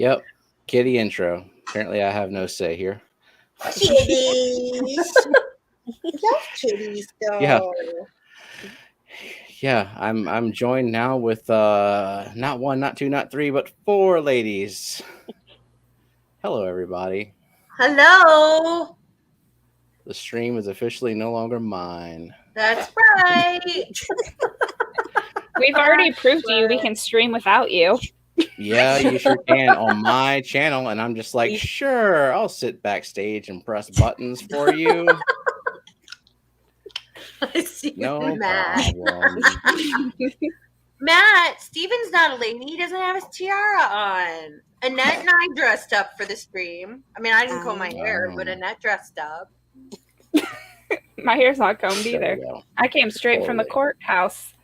Yep. Kitty intro. Apparently, I have no say here. Kitties. Love kitties, Yeah. though. Yeah. I'm joined now with not one, not two, not three, but four ladies. Hello, everybody. Hello. The stream is officially no longer mine. That's right. We've already proved to you we can stream without you. Yeah, you sure can on my channel, and I'm just like, sure, I'll sit backstage and press buttons for you. I see No Matt. problem. Matt, Steven's not a lady. He doesn't have his tiara on. Annette and I dressed up for the stream. I mean, I didn't comb my hair, but Annette dressed up. My hair's not combed There either. you go. I came straight from the courthouse.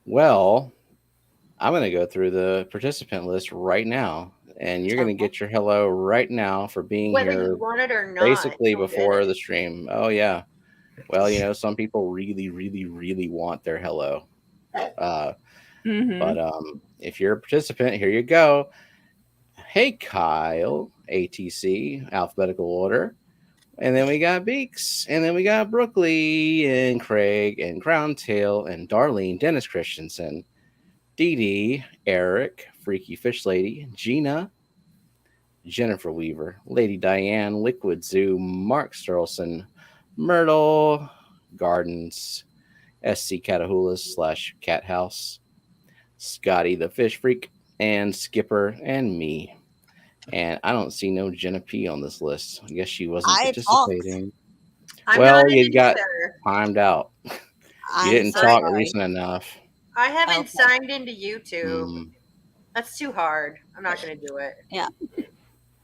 Well, I'm going to go through the participant list right now, and you're going to get your hello right now for being Whether here you want it or not. basically you'll before get the it. stream. Oh, yeah. Well, you know, some people really, really, really want their hello. But if you're a participant, here you go. Hey, Kyle, ATC, alphabetical order. And then we got Beaks, and then we got Brookley, and Craig, and Crown Tail, and Darlene, Dennis Christensen, Dee Dee, Eric, Freaky Fish Lady, Gina, Jennifer Weaver, Lady Diane, Liquid Zoo, Mark Sterlson, Myrtle, Gardens, SC Catahulas / Cat House, Scotty the Fish Freak, and Skipper, and me. And I don't see no Jenna P on this list. I guess she wasn't participating. Well, you got timed out. You didn't talk recent enough. I haven't signed into YouTube. That's too hard. I'm not going to do it. Yeah.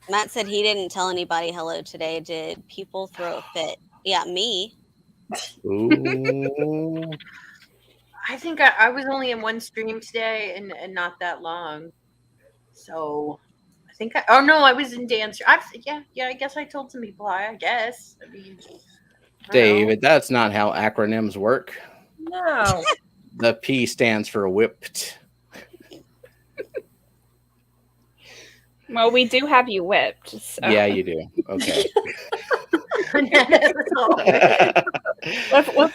Matt said he didn't tell anybody hello today. Did people throw a fit? Yeah, me. Ooh. I think I was only in one stream today and not that long. So I think I was in dance. I guess I told some people hi, I guess. I mean, David, that's not how acronyms work. No. The P stands for whipped. Well, we do have you whipped. So. Yeah, you do. Okay.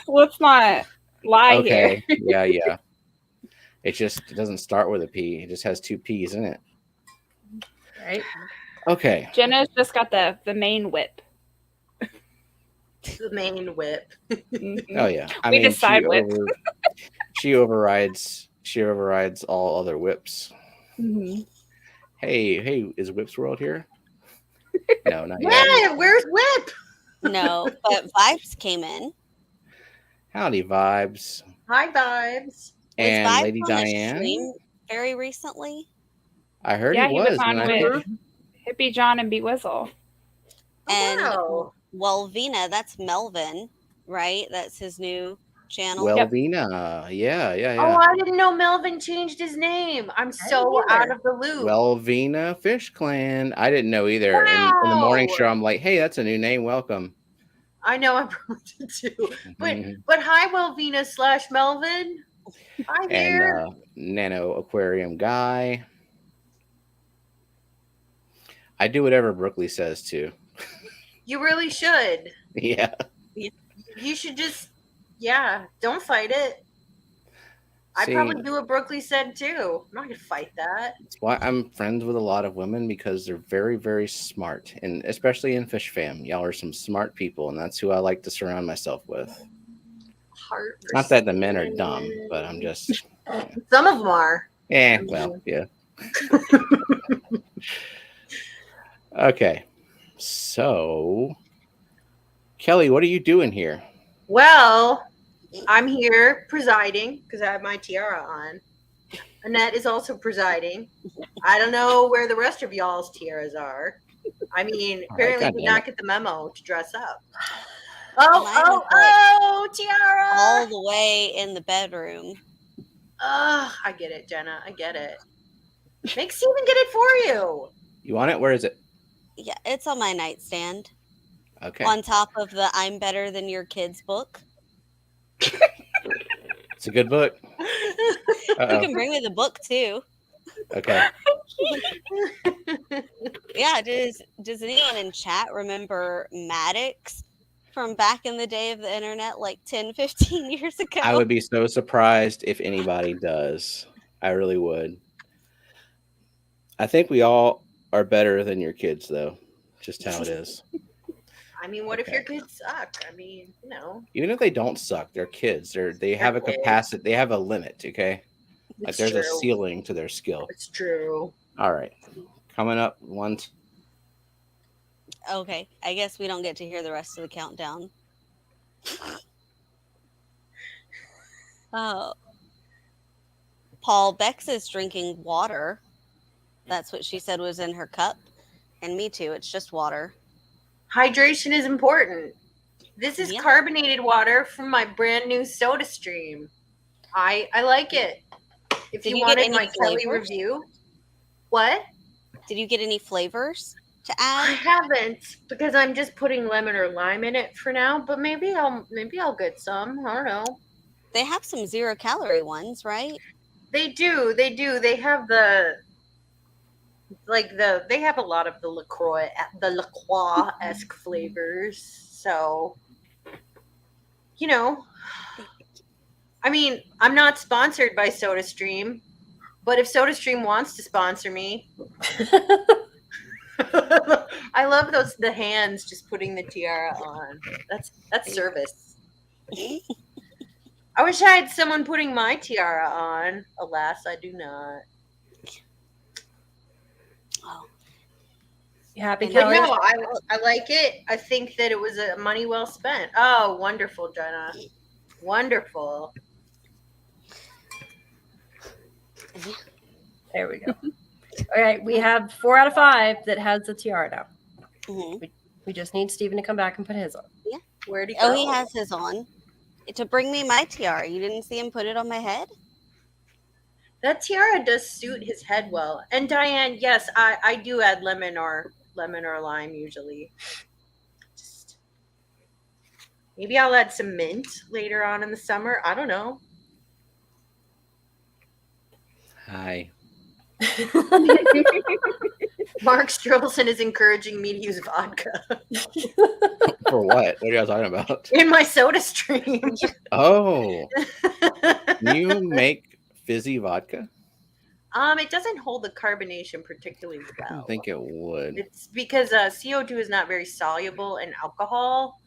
let's not lie here. Yeah. It doesn't start with a P. It just has two P's in it. Right. Okay. Jenna's just got the main whip. The main whip. Oh yeah. I we mean, decide whip. She overrides all other whips. Mm-hmm. Hey, is Whips World here? No, not yet. Yeah, where's Whip? No, but Vibes came in. Howdy, Vibes. Hi, Vibes. And was Vibes Lady on Diane. The stream very recently. I heard he was on with Hippie John and Bewizzle. And Welvina, that's Melvin, right? That's his new channel. Welvina, yeah. Oh, I didn't know Melvin changed his name. I'm so out of the loop. Welvina Fish Clan. I didn't know either. Wow. In the morning show, I'm like, hey, that's a new name. Welcome. I know, I probably did too. But hi, Welvina / Melvin. Hi there. And Nano Aquarium Guy. I do whatever Brookley says too. You really should. Yeah. You should just, don't fight it. I probably do what Brookley said too. I'm not going to fight that. That's why I'm friends with a lot of women, because they're very, very smart. And especially in Fish Fam. Y'all are some smart people, and that's who I like to surround myself with. Not that the men are dumb, but I'm just... Some of them are. Yeah. Okay. So, Kelley, what are you doing here? Well, I'm here presiding because I have my tiara on. Annette is also presiding. I don't know where the rest of y'all's tiaras are. I mean, apparently we did not get the memo to dress up. Oh, tiara! All the way in the bedroom. I get it, Jenna. I get it. Make Steven get it for you. You want it? Where is it? Yeah, it's on my nightstand. Okay. On top of the I'm Better Than Your Kids book. It's a good book. You can bring me the book too. Okay. Yeah, does anyone in chat remember Maddox from back in the day of the internet, like 10, 15 years ago? I would be so surprised if anybody does. I really would. I think we all are better than your kids, though. Just how it is. I mean, what if your kids suck? I mean, Even if they don't suck, they're kids. They have a capacity. They have a limit. Okay. Like there's a ceiling to their skill. It's true. All right. Coming up Okay, I guess we don't get to hear the rest of the countdown. Paul Bex is drinking water. That's what she said was in her cup. And me too. It's just water. Hydration is important. This is carbonated water from my brand new Soda Stream. I like it. If you wanted my Kelley review. What? Did you get any flavors to add? I haven't, because I'm just putting lemon or lime in it for now, but maybe I'll get some. I don't know. They have some 0-calorie ones, right? They do. They have they have a lot of the LaCroix-esque flavors. So, I mean, I'm not sponsored by SodaStream, but if SodaStream wants to sponsor me, I love the hands just putting the tiara on. That's service. I wish I had someone putting my tiara on. Alas, I do not. Oh. You happy, But Kelley? no, I like it. I think that it was a money well spent. Oh, wonderful, Jenna. Wonderful. There we go. All right, we have 4 out of 5 that has the tiara now. Mm-hmm. We just need Steven to come back and put his on. Yeah. Where'd he go? Oh, he has his on. To bring me my tiara. You didn't see him put it on my head? That tiara does suit his head well. And Diane, yes, I do add lemon or lime usually. Just maybe I'll add some mint later on in the summer. I don't know. Hi. Mark Strolson is encouraging me to use vodka. For what? What are you talking about? In my Soda Stream. Oh. You make fizzy vodka? It doesn't hold the carbonation particularly well. I don't think it would. It's because CO2 is not very soluble in alcohol,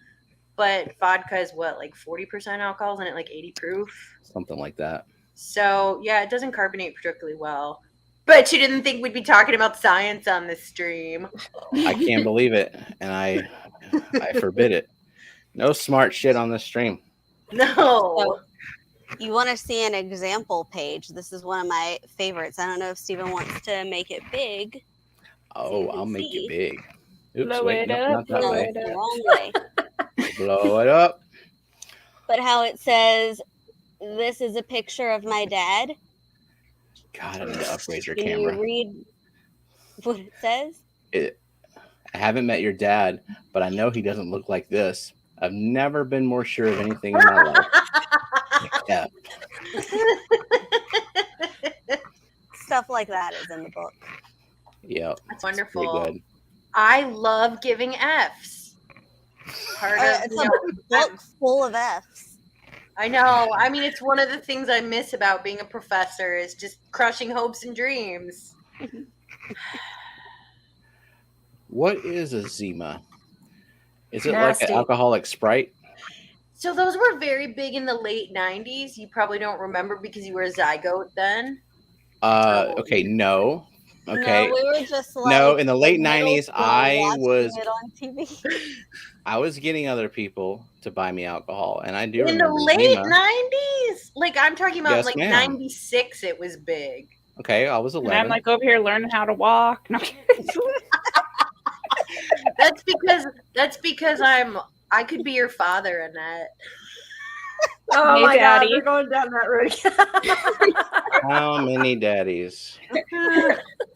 but vodka is like 40% alcohol and it like 80 proof. Something like that. So yeah, it doesn't carbonate particularly well. But you didn't think we'd be talking about science on this stream. I can't believe it, and I forbid it. No smart shit on this stream. No. So, you want to see an example page? This is one of my favorites. I don't know if Steven wants to make it big. Oh, I'll make it big. Oops, Blow wait, it no, up, not that blow way. it up. Wrong way. Blow it up. But how it says, this is a picture of my dad. God, I need to upgrade your Can camera. you read what it says? I haven't met your dad, but I know he doesn't look like this. I've never been more sure of anything in my life. Yeah. Stuff like that is in the book. Yeah. That's wonderful. Pretty good. I love giving Fs. It's a book full of Fs. I know. I mean, it's one of the things I miss about being a professor is just crushing hopes and dreams. What is a Zima? Is it Nasty. like an alcoholic Sprite? So those were very big in the late 90s. You probably don't remember because you were a zygote then. Okay, no. Okay. No, we were just like No, in the late 90s, I was it on TV. I was getting other people to buy me alcohol, and I do In the remember late Zima. 90s? Like, I'm talking about Yes, like ma'am. 96, it was big. Okay, I was And 11. I'm like over here learning how to walk. No. That's because I could be your father, Annette. Oh Hey, my Daddy. God, we're going down that road. How many daddies?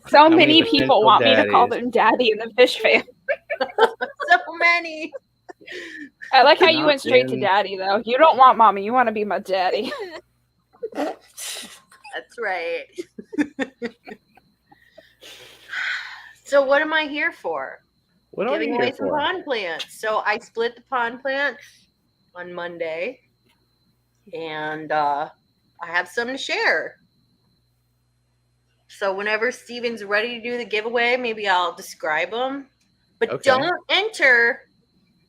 So many many people potential want me to call daddies? them daddy in the fish fam. So many. I like how you Not went straight to in- daddy though. You don't want mommy, you want to be my daddy. That's right. So what am I here for? What are Giving you away here some for? pond plants. So I split the pond plants on Monday, and I have some to share. So whenever Steven's ready to do the giveaway, maybe I'll describe them. But Okay. don't enter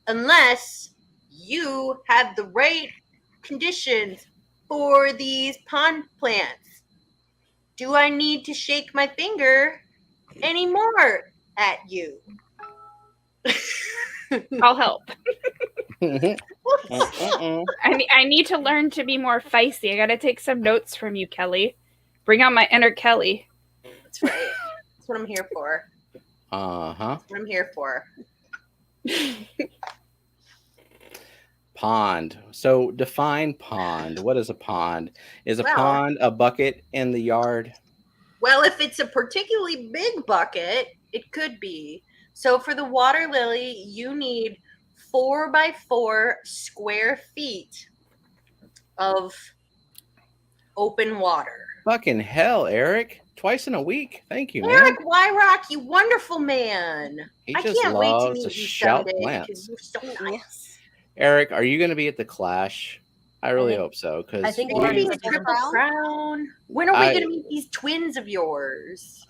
unless you have the right conditions for these pond plants. Do I need to shake my finger anymore at you? I'll help. Mm-mm. I need to learn to be more feisty. I got to take some notes from you, Kelley. Bring out my inner Kelley. That's right. That's what I'm here for. Uh-huh. That's what I'm here for. Pond. So define pond. What is a pond? Is a Well- pond a bucket in the yard? Well, if it's a particularly big bucket, it could be. So for the water lily, you need 4 by 4 square feet of open water. Fucking hell, Eric. Twice in a week. Thank you, man. Eric Wyrock, you wonderful man. He I just can't wait to loves meet to you shout someday plants. because you're so nice. Eric, are you going to be at the Clash? I really think- hope so. Because I think Are we're you in being a the triple crown? When are we going to meet these twins of yours?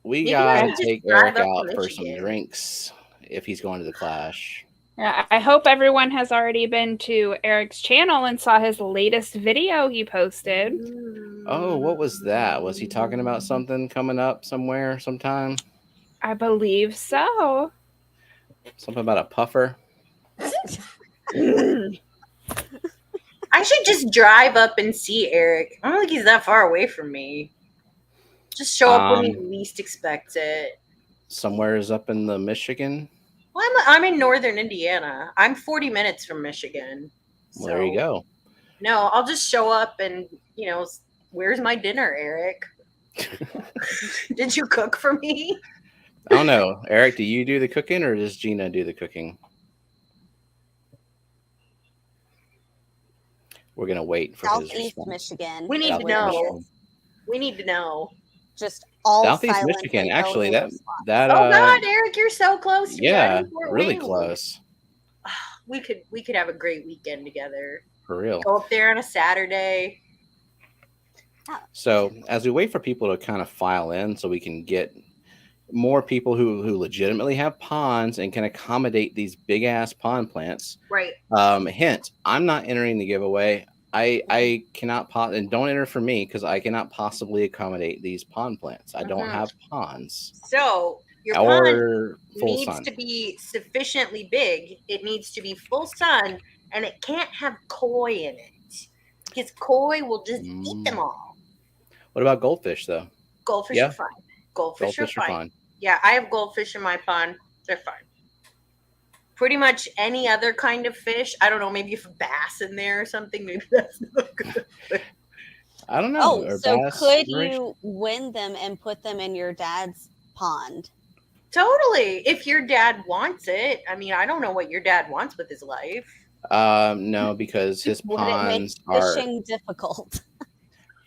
we Maybe got I to should just take drive Eric up out to for some Michigan. drinks if he's going to the Clash. Yeah, I hope everyone has already been to Eric's channel and saw his latest video he posted. Oh, what was that? Was he talking about something coming up somewhere, sometime? I believe so. Something about a puffer? I should just drive up and see Eric. I don't think he's that far away from me. Just show up when he least expects it. Somewhere is up in the Michigan. Well, I'm in northern Indiana. I'm 40 minutes from Michigan. Well, there you go. No, I'll just show up and, where's my dinner, Eric? Did you cook for me? I don't know. Eric, do you do the cooking or does Gina do the cooking? We're going to wait for his Southeast response. Michigan. We need to Southeast know. Michigan. We need to know. Just all Southeast silent Michigan. and Actually, no that response. Oh God, Eric, you're so close to me. yeah, I'm in Fort really Wayne. close. We could have a great weekend together. For real. Go up there on a Saturday. So as we wait for people to kind of file in so we can get more people who legitimately have ponds and can accommodate these big ass pond plants. Right. Hint, I'm not entering the giveaway. I cannot and don't enter for me because I cannot possibly accommodate these pond plants. I don't have ponds. So your pond Or full needs sun. to be sufficiently big. It needs to be full sun, and it can't have koi in it because koi will just eat them all. What about goldfish though? Goldfish Yeah. are fine. Goldfish are fine. fine. Yeah, I have goldfish in my pond. They're fine. Pretty much any other kind of fish. I don't know, maybe if a bass in there or something, maybe that's not good. I don't know. Oh, Or so bass, could rich- you win them and put them in your dad's pond? Totally. If your dad wants it. I mean, I don't know what your dad wants with his life. No, because his Would it make ponds are fishing difficult?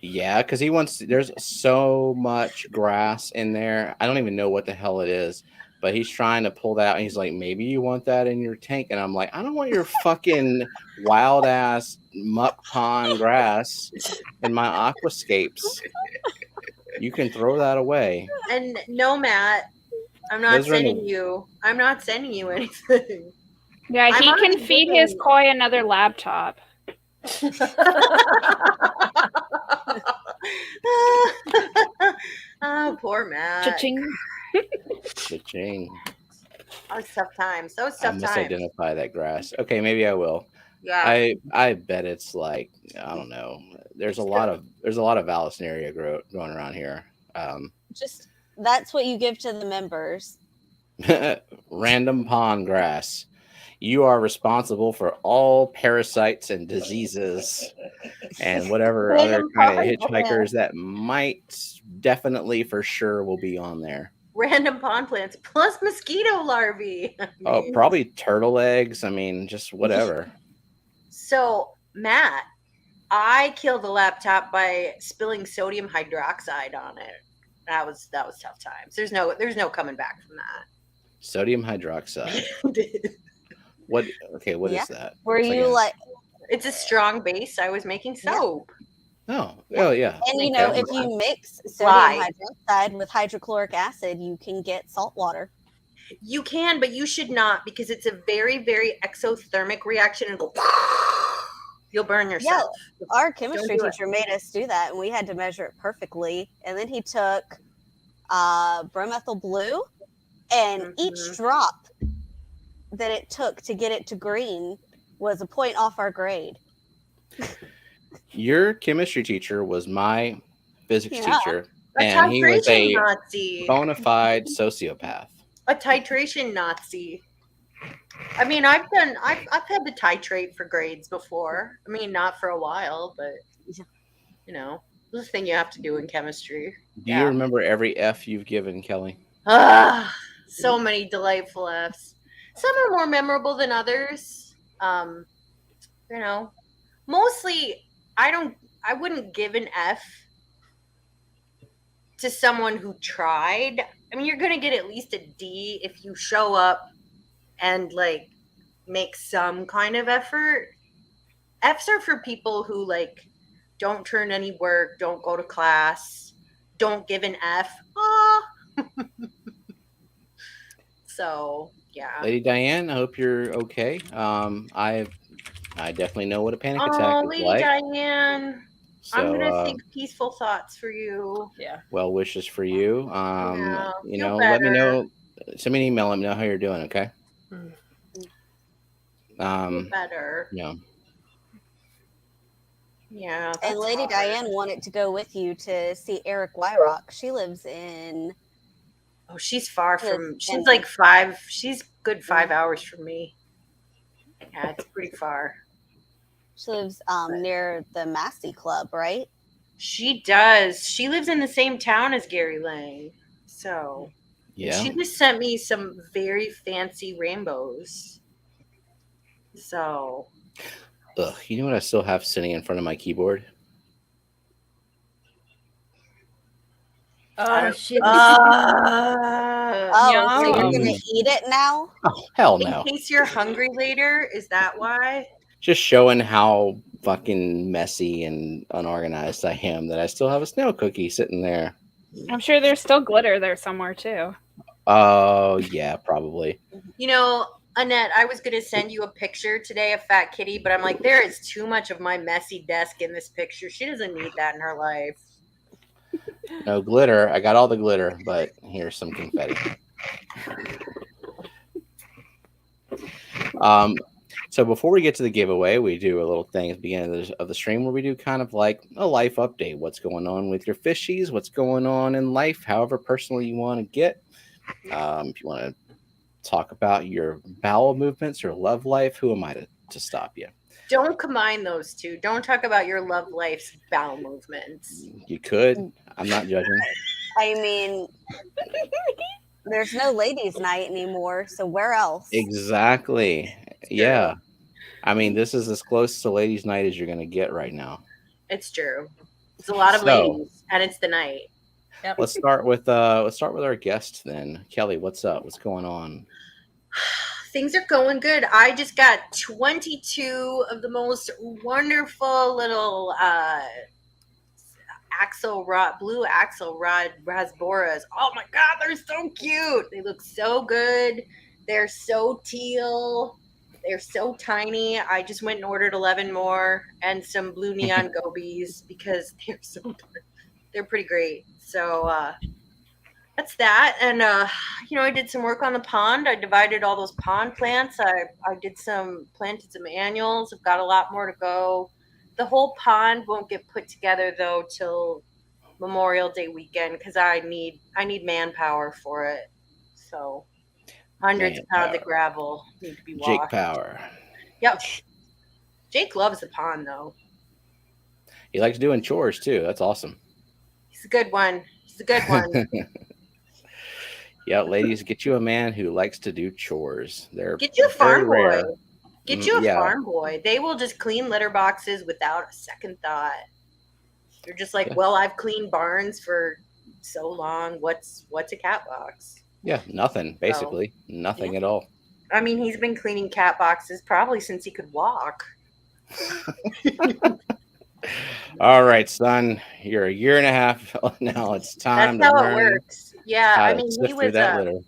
yeah, because he wants. There's so much grass in there. I don't even know what the hell it is, but he's trying to pull that out. And he's like, maybe you want that in your tank, and I'm like, I don't want your fucking wild ass muck pond grass in my aquascapes. You can throw that away. And no, Matt, I'm not Those are in the- sending you. I'm not sending you anything. Yeah, I'm he can already feed giving- his koi another laptop. Oh, poor Matt. Cha-ching. Cha-ching. That was tough times. That was I tough must times. identify that grass. Okay, maybe I will. Yeah. I bet it's like I don't know. There's a lot of Vallisneria growing around here. Just that's what you give to the members. Random pond grass. You are responsible for all parasites and diseases and whatever other kind of hitchhikers that might definitely for sure will be on there. Random pond plants plus mosquito larvae. Oh, probably turtle eggs. I mean, just whatever. So, Matt, I killed the laptop by spilling sodium hydroxide on it. That was tough times. There's no coming back from Sodium hydroxide. that. What? Okay, what Yeah. is that? Were It's you like, It's a strong base. I was making soap. Oh, yeah. and you Okay. know, if you mix Why? sodium hydroxide with hydrochloric acid, you can get salt water. You can, but you should not because it's a very, very exothermic reaction and go. You'll burn yourself. Our chemistry do it. teacher made us do that, and we had to measure it perfectly. And then he took bromethyl blue, and each drop that it took to get it to green was a point off our grade. Your chemistry teacher was my physics teacher, A and he was titration a Nazi. bona fide sociopath. A titration Nazi. I mean, I've had to titrate for grades before. I mean, not for a while, but you know, this is a thing you have to do in chemistry. Do you remember every F you've given, Kelley? So many delightful Fs. Some are more memorable than others. You know, mostly I wouldn't give an F to someone who tried. I mean, you're going to get at least a D if you show up and like make some kind of effort. Fs are for people who like don't turn any work, don't go to class, don't give an F. So yeah. Lady Diane, I hope you're okay. I definitely know what a panic attack is Lady like. Diane, So, I'm gonna think peaceful thoughts for you. Yeah. well wishes for you. You feel know, let me better. know. Send me an email. Let me know how you're doing. Okay. Feel better. Yeah. Yeah. And that's Lady hard. Diane wanted to go with you to see Eric Wyrock. She lives in. Oh, she's far from. She's Denver. like 5. She's good 5 hours from me. Yeah, it's pretty far. She lives near the Massey Club, right? She does. She lives in the same town as Gary Lang. So Yeah. she just sent me some very fancy rainbows. So Ugh, you know what I still have sitting in front of my keyboard? Oh shit! Oh, so you're yum. gonna eat it now? Oh, hell no. In case you're hungry later, is that why? Just showing how fucking messy and unorganized I am that I still have a snail cookie sitting there. I'm sure there's still glitter there somewhere too. Oh, yeah, probably. You know, Annette, I was going to send you a picture today of Fat Kitty, but I'm like, there is too much of my messy desk in this picture. She doesn't need that in her life. No glitter. I got all the glitter, but here's some confetti. So before we get to the giveaway, we do a little thing at the beginning of the stream where we do kind of like a life update. What's going on with your fishies? What's going on in life? However personal you want to get. If you want to talk about your bowel movements or love life, who am I to stop you? Don't combine those two. Don't talk about your love life's bowel movements. You could. I'm not judging. I mean, there's no ladies' night anymore, so where else? Exactly. Yeah. I mean, this is as close to ladies' night as you're going to get right now. It's true. It's a lot of ladies, and it's the night. Yep. Let's start with our guest then. Kelley, what's up? What's going on? Things are going good. I just got 22 of the most wonderful little blue Axelrod rasboras. Oh my god, they're so cute. They look so good. They're so teal. They're so tiny. I just went and ordered 11 more and some blue neon gobies because they're pretty great. So that's that. And I did some work on the pond. I divided all those pond plants. I planted some annuals. I've got a lot more to go. The whole pond won't get put together though till Memorial Day weekend because I need manpower for it. So hundreds of pounds of gravel need to be washed. Jake Power. Yep. Jake loves the pond though. He likes doing chores too. That's awesome. He's a good one. Yeah, ladies, get you a man who likes to do chores. They're get you a farm very rare. boy. Get you a Yeah. farm boy. They will just clean litter boxes without a second thought. You're just like, Yeah. well, I've cleaned barns for so long. What's a cat box? Yeah, nothing, basically. Nothing at all. I mean, he's been cleaning cat boxes probably since he could walk. All right, son. You're a year and a half now. It's time That's to how it learn works. Yeah, how I to mean, sift he through was that litter.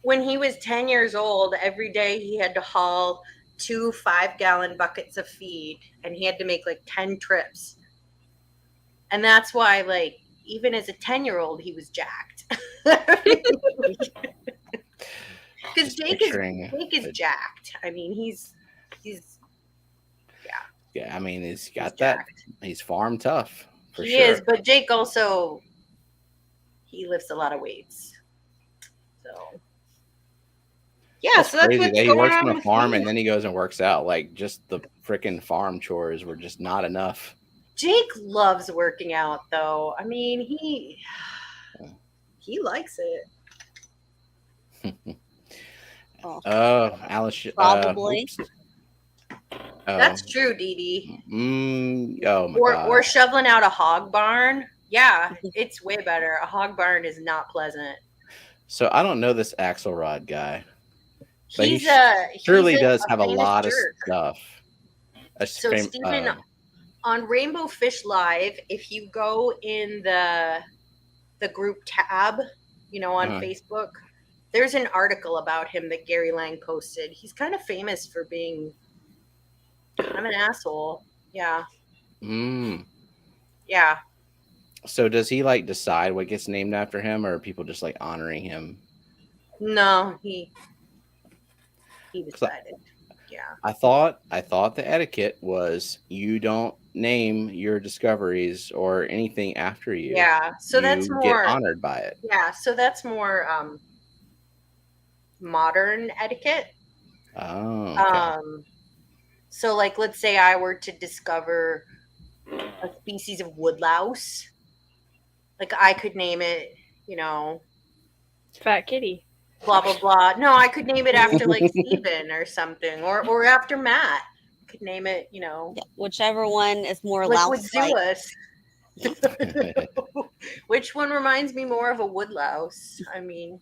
when he was 10 years old, every day he had to haul 2 5-gallon buckets of feed, and he had to make like 10 trips. And that's why, like, even as a 10-year-old, he was jacked. Because Jake is jacked. I mean, he's Yeah, I mean, he's got he's that. jacked. He's farm tough for He sure. is, but Jake also he lifts a lot of weights. So yeah, so that's crazy what's that he going works on on a with farm me. and then he goes and works out. Like, just the freaking farm chores were just not enough. Jake loves working out, though. I mean, he likes it. Alice. Probably. That's true, Dee Dee. Oh my God. Or shoveling out a hog barn. Yeah, it's way better. A hog barn is not pleasant. So I don't know this Axelrod guy. But He surely does have a lot of stuff. So Stephen, on Rainbow Fish Live, if you go in the group tab, on Facebook, there's an article about him that Gary Lang posted. He's kind of famous for being kind of an asshole. Yeah. Yeah. So does he like decide what gets named after him, or are people just like honoring him? No, he decided. Yeah. I thought the etiquette was you don't name your discoveries or anything after you. Yeah. So that's you more get honored by it. Yeah. So that's more modern etiquette. Oh. Okay. So like, let's say I were to discover a species of woodlouse, like I could name it, Fat Kitty. Blah blah blah. No, I could name it after like Steven or something, or after Matt. I could name it, whichever one is more Liquid louse-like. Zeus. Which one reminds me more of a woodlouse? I mean,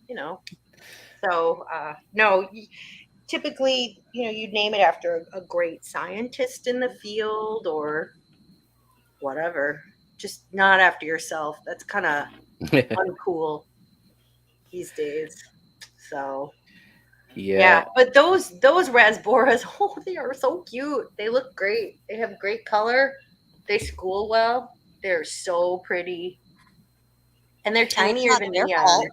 So no, typically, you'd name it after a great scientist in the field or whatever. Just not after yourself. That's kind of uncool these days. So yeah, but those rasboras, they are so cute. They look great. They have great color. They school well. They're so pretty, and they're tinier than neon.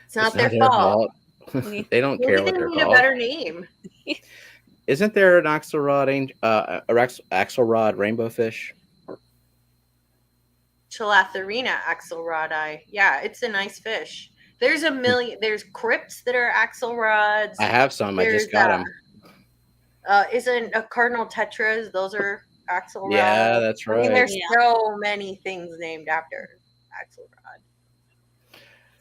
It's not their fault. They don't care what they're called. They need a better name. Isn't there an Axelrod rainbow fish? Chilatherina axelrodi. Yeah, it's a nice fish. There's a million. There's crypts that are axelrods. I have some. I just got them. Isn't a cardinal tetras? Those are axelrod. Yeah, that's right. I mean, there's so many things named after axelrod.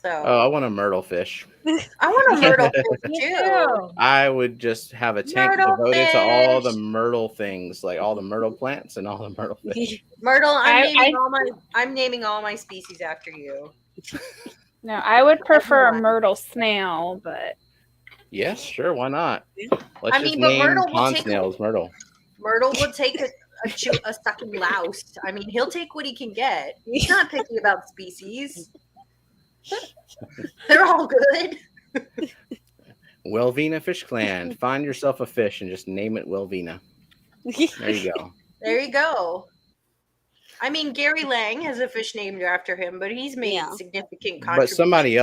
So. Oh, I want a myrtle fish. I want a myrtle fish too. I would just have a tank devoted to all the myrtle things, like all the myrtle plants and all the myrtle fish. Myrtle, I'm naming all my species after you. No, I would prefer a myrtle snail, but yes, sure, why not? Let's just but name Myrtle pond snails Myrtle. Myrtle will take a sucking louse. I mean, he'll take what he can get. He's not picky about species. They're all good. Welvina Fish Clan. Find yourself a fish and just name it Welvina. There you go. There you go. I mean, Gary Lang has a fish named after him, but he's made significant contributions. But somebody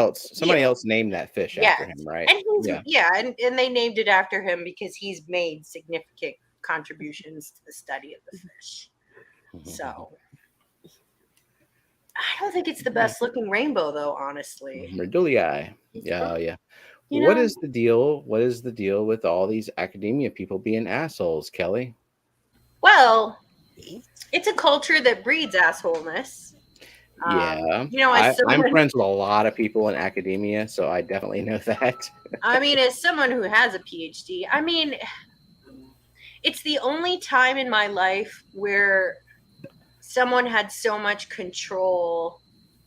else named that fish after him, right? And and they named it after him because he's made significant contributions to the study of the fish. So I don't think it's the best looking rainbow, though, honestly. Merdulii. Yeah. What is the deal? What is the deal with all these academia people being assholes, Kelley? Well, it's a culture that breeds assholeness. Yeah, You know, as I'm someone, friends with a lot of people in academia, so I definitely know that. I mean, as someone who has a PhD, I mean, it's the only time in my life where someone had so much control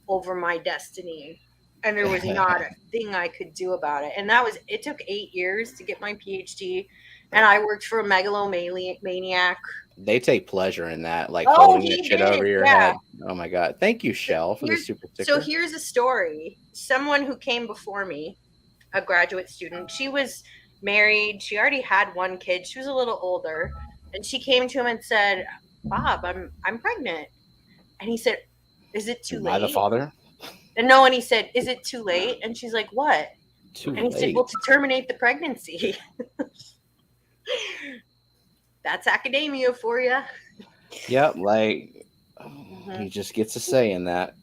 over my destiny, and there was not a thing I could do about it. And it took 8 years to get my PhD, and I worked for a megalomaniac. They take pleasure in that, like Oh, holding he that shit did, over your yeah. head. Oh my god! Thank you, Shell, for the super sticker. So here's a story. Someone who came before me, a graduate student, she was married. She already had one kid. She was a little older, and she came to him and said, "Bob, I'm pregnant." And he said, "Is it too Am late?" I the father? And no, and he said, "Is it too late?" And she's like, "What?" Too And he said, late. "Well, to terminate the pregnancy." That's academia for you. Yep, like he just gets a say in that.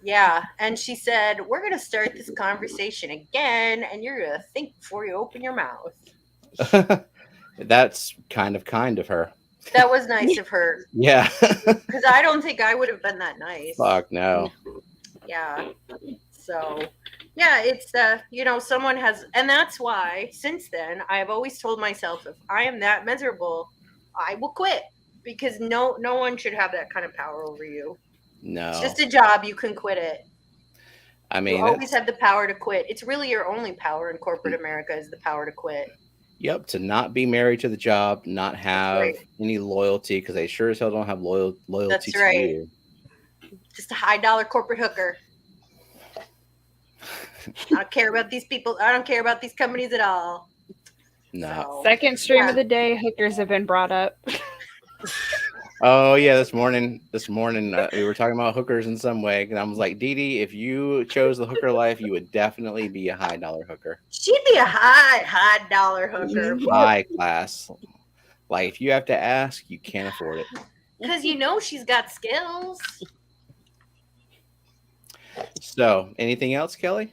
Yeah. And she said, "We're going to start this conversation again, and you're going to think before you open your mouth." That's kind of her. That was nice of her, Yeah. because I don't think I would have been that nice. Fuck no. Yeah. So, yeah, it's someone has, and that's why since then I've always told myself, if I am that miserable, I will quit, because no one should have that kind of power over you. No. It's just a job. You can quit it. I mean, you always have the power to quit. It's really your only power in corporate America, is the power to quit. Yep, to not be married to the job, not have right. any loyalty, because they sure as hell don't have loyalty That's to right. you. Just a high dollar corporate hooker. I don't care about these people. I don't care about these companies at all. No. So, Second stream of the day, hookers have been brought up. Oh yeah, this morning we were talking about hookers in some way, and I was like, Dee Dee, if you chose the hooker life, you would definitely be a high dollar hooker. She'd be a high dollar hooker. High class. Like if you have to ask, you can't afford it. Because she's got skills. So, anything else, Kelley?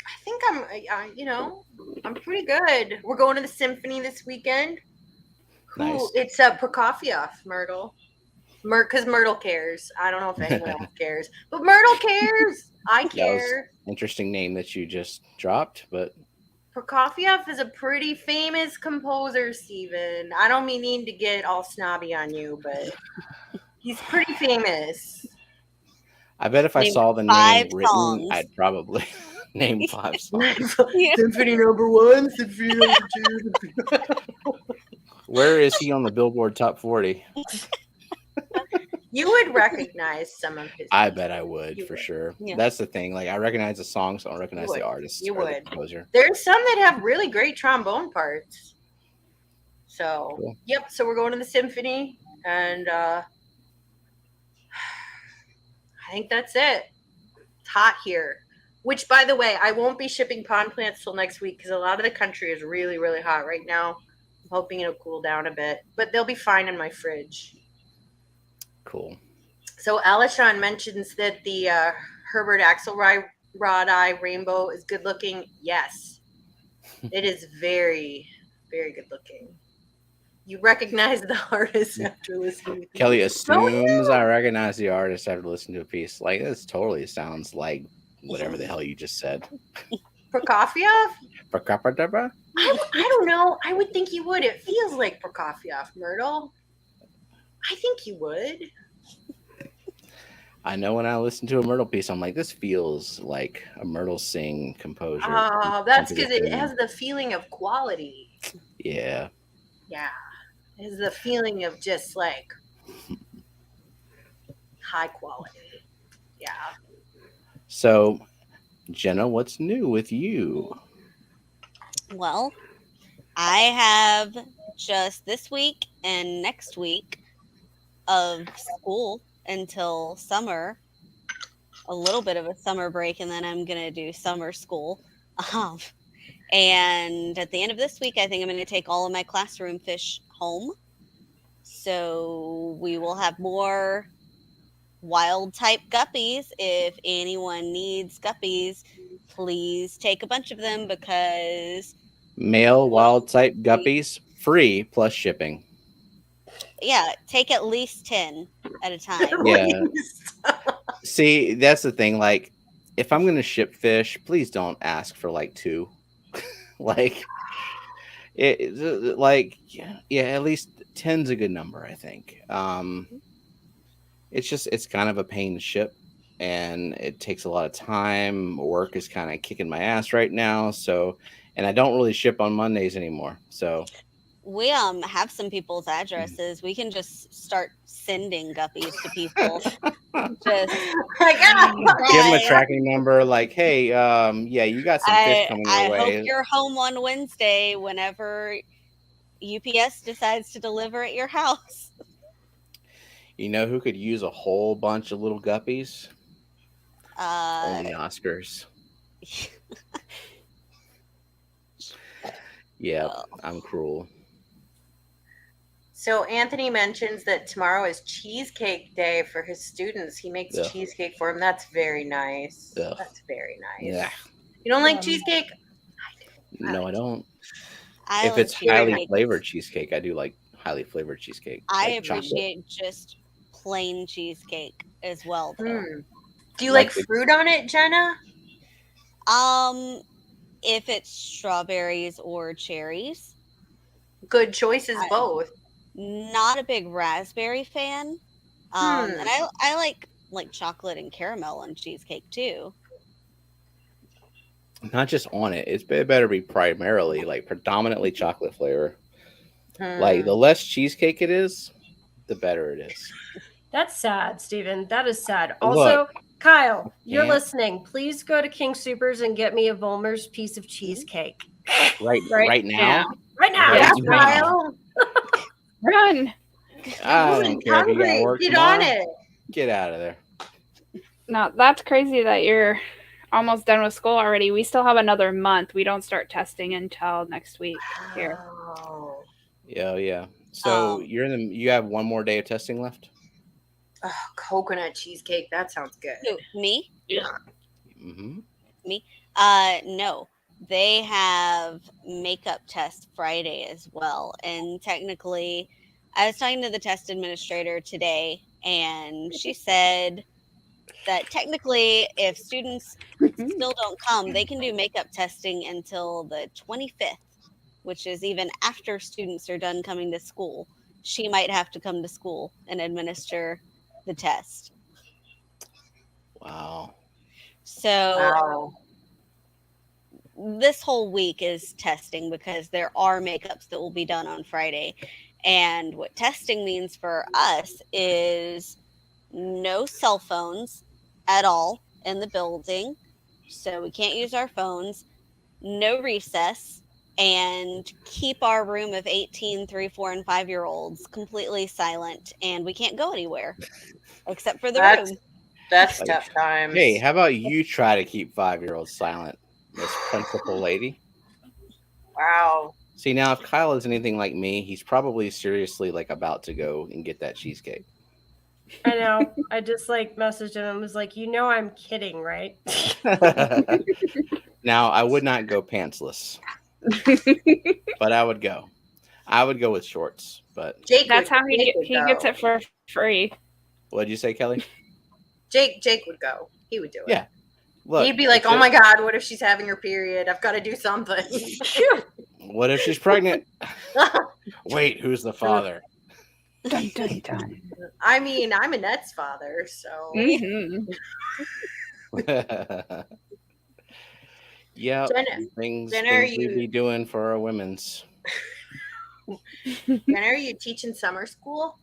I think I'm pretty good. We're going to the symphony this weekend. Nice. It's Prokofiev, Myrtle. Because Myrtle cares. I don't know if anyone else cares, but Myrtle cares. I care. Interesting name that you just dropped, but Prokofiev is a pretty famous composer, Steven. I don't mean to get all snobby on you, but he's pretty famous. I bet if I saw the name written, I'd probably name 5 songs. Symphony number 1, symphony number 2. Where is he on the Billboard Top 40? You would recognize some of his. I bet I would, for sure. Yeah. That's the thing. Like, I recognize the songs, so I don't recognize the artist. You would. The composer. There's some that have really great trombone parts. So, Cool. Yep. So we're going to the symphony, and I think that's it. It's hot here. Which, by the way, I won't be shipping pond plants till next week, because a lot of the country is really, really hot right now. I'm hoping it'll cool down a bit, but they'll be fine in my fridge. Cool. So Alishon mentions that the Herbert Axelrod eye rainbow is good looking. Yes, it is very, very good looking. You recognize the artist after listening. Kelley assumes I recognize the artist after listening to a piece. Like, this totally sounds like whatever the hell you just said. Prokofiev? Prokofiev? I don't know. I would think you would. It feels like Prokofiev, Myrtle. I think you would. I know when I listen to a Myrtle piece, I'm like, this feels like a Myrtle Singh composer. Oh, that's because it has the feeling of quality. Yeah. Yeah. It has the feeling of just like high quality. Yeah. So, Jenna, what's new with you? Well, I have just this week and next week of school until summer, a little bit of a summer break, and then I'm going to do summer school. And at the end of this week, I think I'm going to take all of my classroom fish home. So we will have more wild type guppies. If anyone needs guppies, please take a bunch of them, because male wild type guppies free plus shipping. Yeah, take at least 10 at a time. Yeah. See, that's the thing. Like, if I'm gonna ship fish, please don't ask for like 2. Like, like yeah, at least 10's a good number, I think. It's kind of a pain to ship, and it takes a lot of time. Work is kind of kicking my ass right now, so and I don't really ship on Mondays anymore. So We have some people's addresses. We can just start sending guppies to people. Just Like, give them a Hi. tracking number, like, hey, yeah, you got some fish coming your I way. hope you're home on Wednesday whenever UPS decides to deliver at your house. You know who could use a whole bunch of little guppies? Only Oscars. Yeah, I'm cruel. so Anthony mentions that tomorrow is cheesecake day for his students. He makes Ugh. cheesecake for them. That's very nice. Ugh. That's very nice. Yeah. You don't like cheesecake? No, I don't. I If love it's highly cheesecake. flavored cheesecake, I do like highly flavored cheesecake. I like chocolate. appreciate just plain cheesecake as well, though. Do you Like like the- fruit on it, Jenna? If it's strawberries or cherries. Good choices, both. Not a big raspberry fan. And I like chocolate and caramel on cheesecake too. Not just on it. It better be primarily, like, predominantly chocolate flavor. Like, the less cheesecake it is, the better it is. That's sad, Steven. That is sad. Also, Look, Kyle, you're can't- listening. Please go to King Supers and get me a Volmer's piece of cheesecake. right now. Right now. Yeah, Right now. Kyle. Run. I Woman's don't care if you got hungry. work Get tomorrow. on it. Get out of there. No, that's crazy that you're almost done with school already. We still have another month. We don't start testing until next week here. Oh. Yeah. So you have one more day of testing left? Oh, coconut cheesecake. That sounds good. Who, me? Mm-hmm. No. They have makeup test Friday as well. And technically, I was talking to the test administrator today, and she said that technically, if students still don't come, they can do makeup testing until the 25th, which is even after students are done coming to school. She might have to come to school and administer the test. Wow. So this whole week is testing because there are makeups that will be done on Friday. And what testing means for us is no cell phones at all in the building. So we can't use our phones, no recess, and keep our room of 18, 3, 4, and 5-year-olds completely silent. And we can't go anywhere except for the room. That's Like, tough times. Hey, how about you try to keep 5-year-olds silent, Miss Principal Lady? Wow. See, now if Kyle is anything like me, he's probably seriously like about to go and get that cheesecake. I know. I just like messaged him and was like, you know, I'm kidding, right? Now, I would not go pantsless, but I would go. I would go with shorts, but Jake. That's how Jake he would gets go. it for free. what'd you say, Kelley? Jake would go. He would do it. Yeah. Look, He'd be like, "Oh my God, what if she's having her period? I've got to do something." What if she's pregnant? Wait, who's the father? Dun, dun, dun. I mean, I'm Annette's father, so Mhm. Yeah, Jenna, things are we you- be doing for our women's. when are you teaching summer school?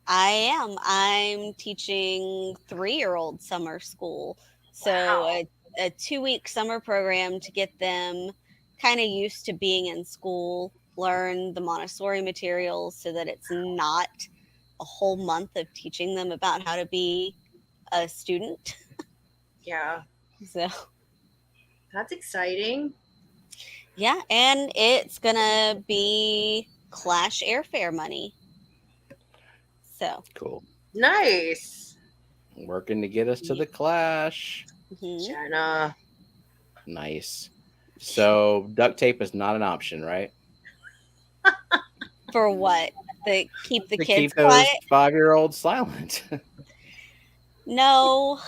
I am. I'm teaching 3-year-old summer school. So Wow. a 2-week summer program to get them kind of used to being in school, learn the Montessori materials so that it's not a whole month of teaching them about how to be a student. Yeah, So that's exciting. yeah, and it's gonna be Clash airfare money. So Cool. Nice, Working to get us to the Clash. mhm. Jenna. Nice. So duct tape is not an option, right? For what? that keep the To kids keep those quiet. 5-year-olds silent. No,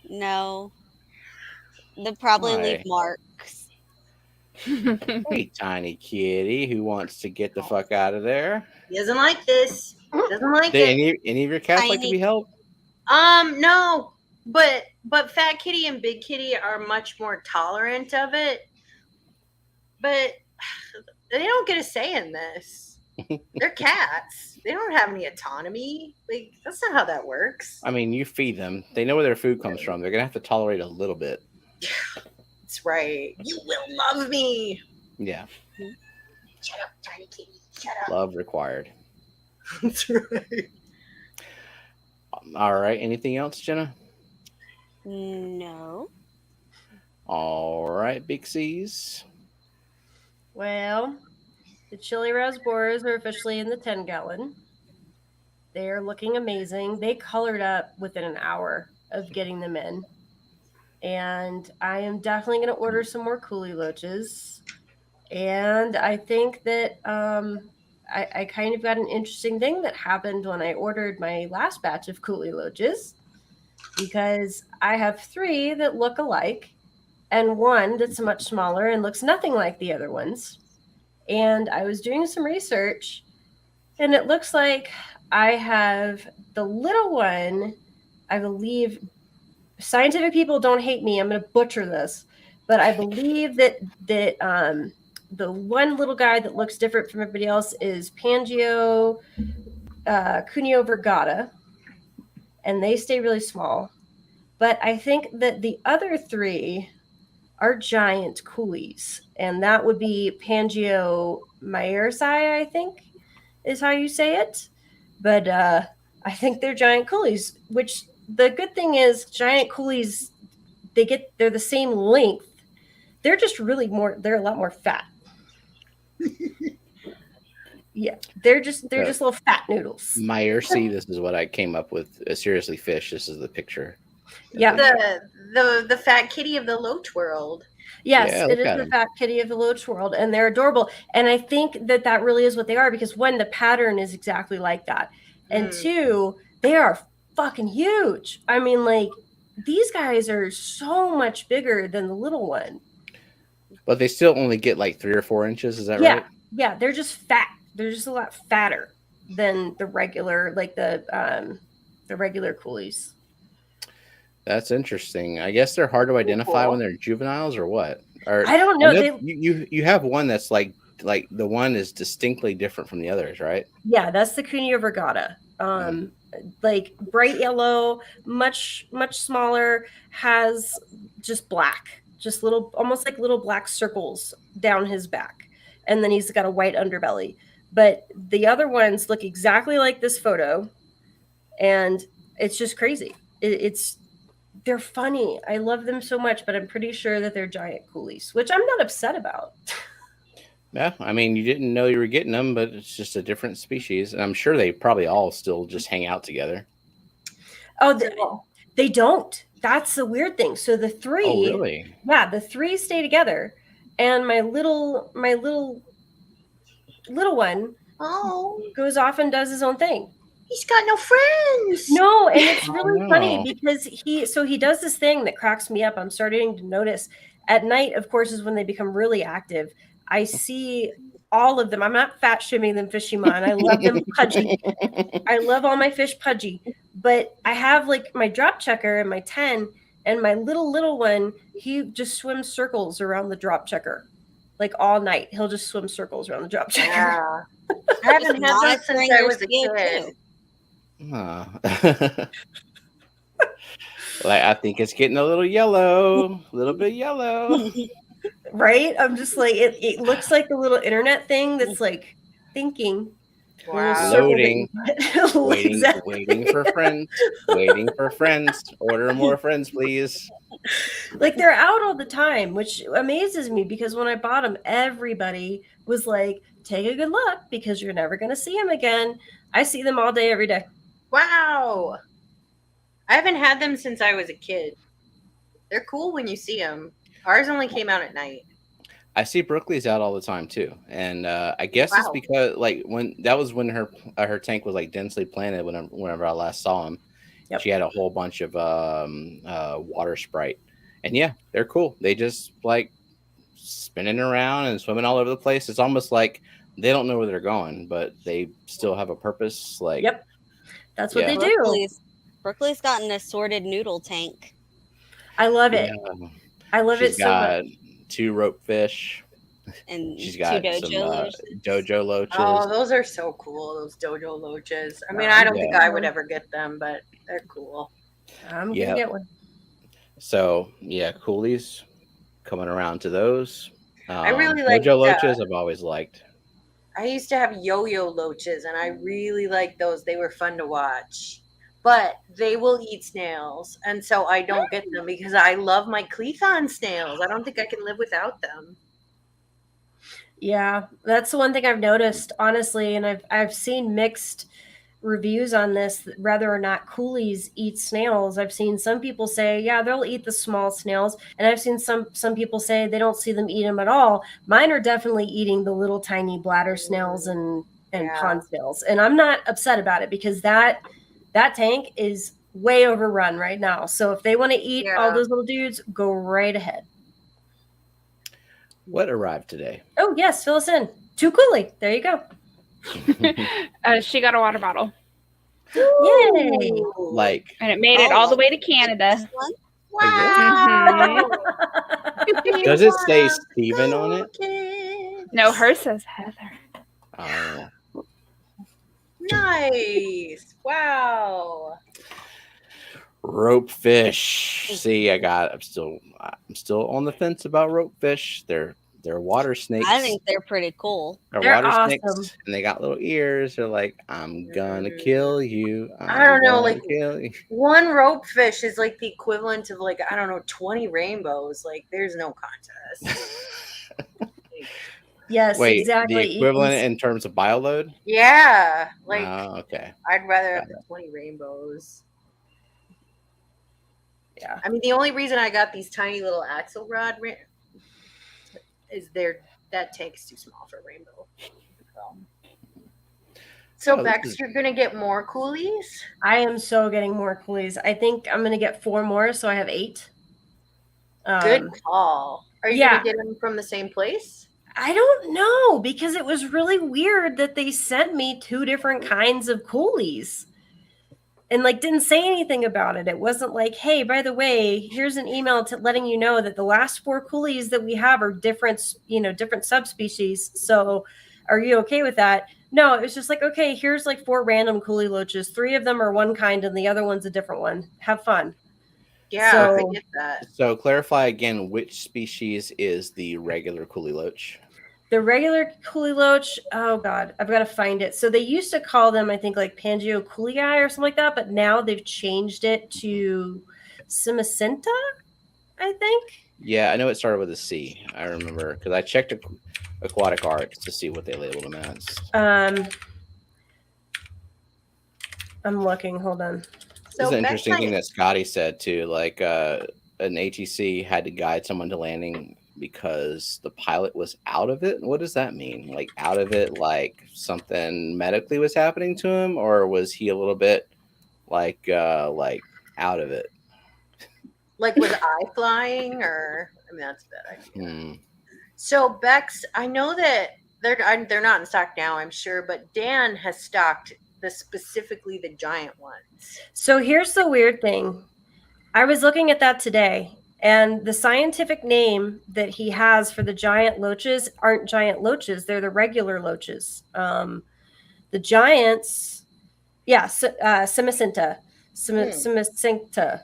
no. They'll probably leave Why? marks. Hey, tiny kitty, who wants to get the fuck out of there? He doesn't like this. Doesn't like Do it. any of your cats like to Tiny- be held? No. But Fat Kitty and Big Kitty are much more tolerant of it. But they don't get a say in this. They're cats. They don't have any autonomy. Like, that's not how that works. I mean, you feed them. They know where their food comes from. They're gonna have to tolerate a little bit. That's right. You will love me. Yeah, Shut up, tiny kitty. Shut up. love required. That's right. All right. Anything else, Jenna? No. All right, Big C's. Well, the chili raspberries are officially in the 10-gallon. They are looking amazing. They colored up within an hour of getting them in. And I am definitely going to order some more Coulis loaches. And I think that I kind of got an interesting thing that happened when I ordered my last batch of Coulis loaches, because I have 3 that look alike and 1 that's much smaller and looks nothing like the other ones. And I was doing some research, and it looks like I have the little one, I believe. Scientific people don't hate me. I'm going to butcher this, but I believe that the one little guy that looks different from everybody else is Pangeo Cuneo Vergata, and they stay really small. But I think that the other 3 are giant Coulis, and that would be Pangeo Myersai, I think is how you say it. But I think they're giant Coulis, which the good thing is giant Coulis, they're the same length. They're just they're a lot more fat. Yeah, they're just little fat noodles. Myersai, this is what I came up with. Seriously, fish. This is the picture. Yeah. The Fat Kitty of the Loach world. Yes, Yeah, it look is at the 'em. Fat Kitty of the Loach world, and they're adorable. And I think that really is what they are, because 1, the pattern is exactly like that, and 2, they are fucking huge. I mean, like, these guys are so much bigger than the little one. But they still only get like 3 or 4 inches. Is that Yeah, right? yeah, they're just fat. They're just a lot fatter than the regular, like the regular Coulis. That's interesting. I guess they're hard to identify when they're juveniles, or what? Or I don't know. You have one that's like the one is distinctly different from the others, right? Yeah, that's the Cuneo Vergata. Like bright yellow, much smaller, has just black, just little, almost like little black circles down his back, and then he's got a white underbelly. But the other ones look exactly like this photo, and it's just crazy. They're funny. I love them so much, but I'm pretty sure that they're giant Coulis, which I'm not upset about. Yeah, I mean, you didn't know you were getting them, but it's just a different species, and I'm sure they probably all still just hang out together. Oh, they don't. That's the weird thing. So the 3, oh really? Yeah, the 3 stay together, and my little one goes off and does his own thing. He's got no friends. No, and it's really no. funny because he does this thing that cracks me up. I'm starting to notice at night, of course, is when they become really active. I see all of them. I'm not fat shaming them, Fishimon. I love them pudgy. I love all my fish pudgy. But I have like my drop checker and my 10, and my little one, he just swims circles around the drop checker. Like all night. He'll just swim circles around the drop checker. Yeah. I haven't had those since I was a kid. Like, I think it's getting a little bit yellow. Right? I'm just like, it looks like the little internet thing that's like thinking. Wow. Loading. Exactly. Waiting for friends. Order more friends, please. Like, they're out all the time, which amazes me, because when I bought them, everybody was like, take a good look because you're never going to see them again. I see them all day, every day. Wow. I haven't had them since I was a kid. They're cool when you see them. Ours only came out at night. I see Brooklyn's out all the time too, and I guess it's Wow. because like when her tank was like densely planted. Whenever I last saw him, Yep. she had a whole bunch of water sprite, and yeah, they're cool. They just like spinning around and swimming all over the place. It's almost like they don't know where they're going, but they still have a purpose. Like, Yep. That's what Yeah. they do. Brooklyn's got an assorted noodle tank. I love it. yeah, I love she's it so got much. 2 rope fish. And She's 2 got dojo some loaches. dojo loaches. Oh, those are so cool, those dojo loaches. I mean, Wow. I don't think Yeah. I would ever get them, but they're cool. I'm Yep. gonna get one. So yeah, coolies coming around to those. I really liked, dojo loaches. I've always liked. I used to have yo-yo loaches, and I really liked those. They were fun to watch. But they will eat snails, and so I don't get them because I love my Cleathon snails. I don't think I can live without them. Yeah, that's the one thing I've noticed, honestly, and I've seen mixed reviews on this, whether or not coolies eat snails. I've seen some people say, yeah, they'll eat the small snails, and I've seen some people say they don't see them eat them at all. Mine are definitely eating the little tiny bladder snails and Yeah. pond snails, and I'm not upset about it because that tank is way overrun right now. So if they want to eat all Yeah. those little dudes, go right ahead. What arrived today? Oh yes, fill us in. 2 coolie. There you go. She got a water bottle, Yay! Like, and it made it all the way to Canada. This one? Wow. does it say Steven on it? No, hers says Heather. Oh, Nice. Wow. rope fish. See, I'm still on the fence about rope fish. They're water snakes. I think they're pretty cool. They're water awesome. snakes, and they got little ears. They're like, I'm gonna kill you. I don't know, gonna like- kill you. One rope fish is like the equivalent of like, I don't know, 20 rainbows. Like, there's no contest. Yes, Wait, exactly. the equivalent in terms of bioload? Yeah. Like, Oh, okay. I'd rather have the 20 rainbows. Yeah. I mean, the only reason I got these tiny little Axelrod is that tank is too small for rainbow. So Oh, Bex, you're gonna get more coolies? I am so getting more coolies. I think I'm gonna get 4 more, so I have 8. Good call. Are you yeah. gonna get them from the same place? I don't know, because it was really weird that they sent me 2 different kinds of coolies and like didn't say anything about it. It wasn't like, hey, by the way, here's an email letting you know that the last 4 coolies that we have are different subspecies. So are you okay with that? No, it was just like, okay, here's like 4 random coolie loaches. 3 of them are one kind and the other one's a different one. Have fun. Yeah, So- I get that. So clarify again, which species is the regular coolie loach? The regular coolie loach, oh God, I've got to find it. So they used to call them, I think, like Pangiocoolii or something like that, but now they've changed it to Simacenta, I think. Yeah, I know it started with a C. I remember because I checked Aquatic Art to see what they labeled them as. I'm looking, hold on. This is an Bex, interesting thing that Scotty said too. Like an ATC had to guide someone to landing because the pilot was out of it. What does that mean? Like out of it, like something medically was happening to him, or was he a little bit like out of it? Like, was I flying, or I mean, that's a bad idea. Hmm. So Bex, I know that they're not in stock now, I'm sure, but Dan has stocked specifically the giant ones. So here's the weird thing. I was looking at that today, and the scientific name that he has for the giant loaches aren't giant loaches. They're the regular loaches. The giants, Simacenta. Simacenta.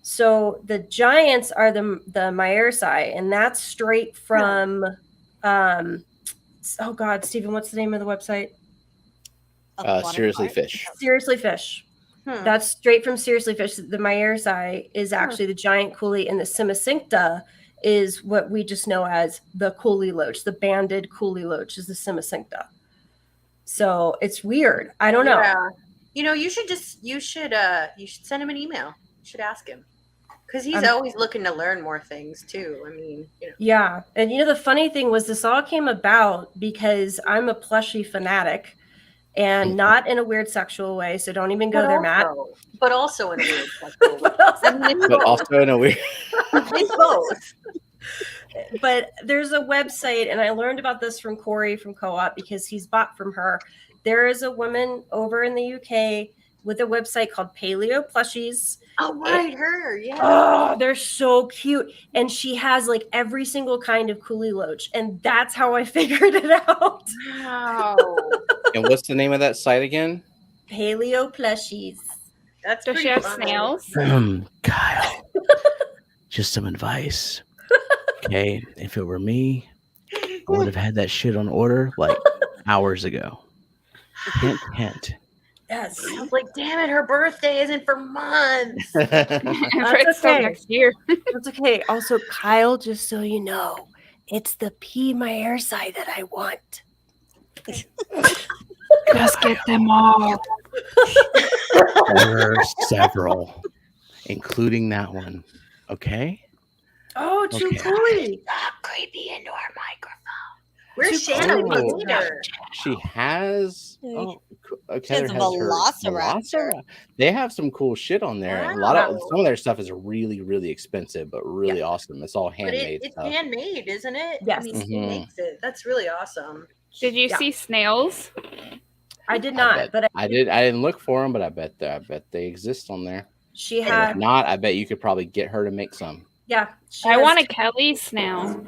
So the giants are the Myersai, and that's straight from oh God, Stephen, what's the name of the website? Seriously Fish. Seriously Fish. That's straight from Seriously Fish. The Myersai is actually the giant coolie, and the Simacenta is what we just know as the coolie loach. The banded coolie loach is the Simacenta. So it's weird. I don't know. Yeah. You know, you should send him an email. You should ask him. Because he's always looking to learn more things too. I mean, Yeah. And the funny thing was this all came about because I'm a plushie fanatic and not in a weird sexual way. So don't even go there, Matt. But also in a weird sexual way. But also- I mean, it's But both. also in a weird. It's both. But there's a website, and I learned about this from Corey from Co-op because he's bought from her. There is a woman over in the UK with a website called Paleo Plushies. Oh, right, her, yeah. Oh, they're so cute. And she has like every single kind of coolie loach. And that's how I figured it out. Wow. And what's the name of that site again? Paleo Plushies. That's Does she pretty have fun. snails? Kyle, just some advice. Okay, if it were me, I would have had that shit on order like hours ago. Hint, hint. Yes. I was like, damn it, her birthday isn't for months. It's still okay. next year. That's okay. Also, Kyle, just so you know, it's the pee my air side that I want. Just get them all. There are several, including that one. Okay. Oh, too Okay. coolie. Stop creepy into our microphone. Where's Too Shanna cool. later? She has. Oh, She has a velociraptor. They have some cool shit on there. Wow. A lot of some of their stuff is really, really expensive, but really awesome. It's all But handmade it's stuff. handmade, isn't it? Yes. I mean, she Mhm. makes it. That's really awesome. Did you see snails? I did not, but I did. I didn't look for them, but I bet they exist on there. she And had. if not, I bet you could probably get her to make some. Yeah. She I has- want a Kelley snail.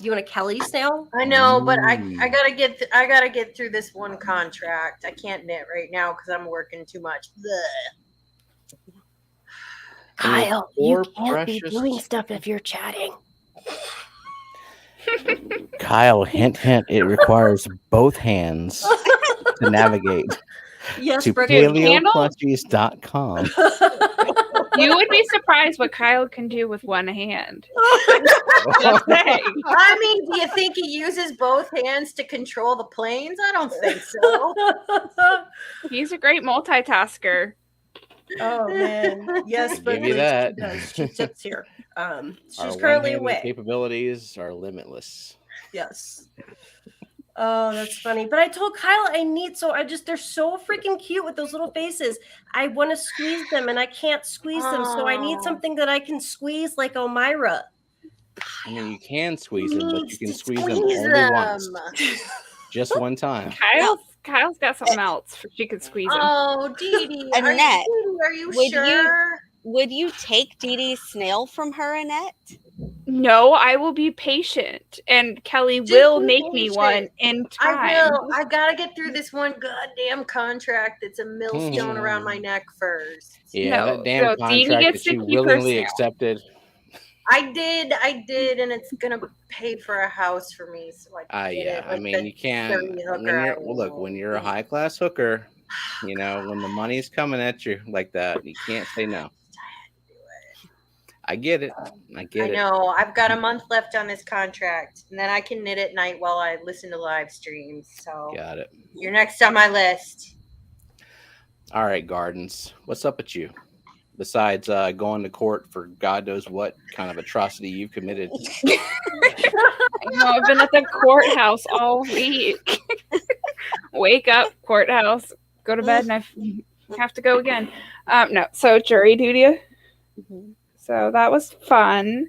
You want a Kelley snail? I know, but I Mm. gotta get through this one contract. I can't knit right now because I'm working too much. Blech. Kyle, poor, you can't be precious- doing stuff if you're chatting. Kyle, hint, hint. It requires both hands to navigate Yes, to Brooke. paleoplushies.com. You would be surprised what Kyle can do with one hand. Just saying. I mean, do you think he uses both hands to control the planes? I don't think so. He's a great multitasker. Oh man, yes, but Give you that. She does. She sits here. She's Our currently one-handed away. capabilities are limitless. Yes. Oh, that's funny. But I told Kyle they're so freaking cute with those little faces. I want to squeeze them and I can't squeeze them. So I need Aw. something that I can squeeze like Elmira. I mean, you can squeeze them, but you Needs can to squeeze them only once, just one time. Kyle's got something else she could squeeze him. Oh, Dee Dee. Annette, Are you would you- sure? Would you take Dee Dee's snail from her, Annette? No, I will be patient, and Kelley Just will be make me patient. one in time. I will. I gotta get through this one goddamn contract that's a millstone around my neck first. Yeah, No, that damn so Deanie contract gets that to you keep her willingly snail. accepted. I did, and it's gonna pay for a house for me. So I can get Yeah, it I with mean, the you can't. dirty When hooker I when you're a want. high class hooker, when the money's coming at you like that, you can't say no. I get it. I know. I've got a month left on this contract, and then I can knit at night while I listen to live streams. So Got it. you're next on my list. All right, Gardens. What's up with you? Besides going to court for God knows what kind of atrocity you've committed. I know, I've been at the courthouse all week. Wake up, courthouse, go to bed, and I have to go again. No, so jury duty. So that was fun.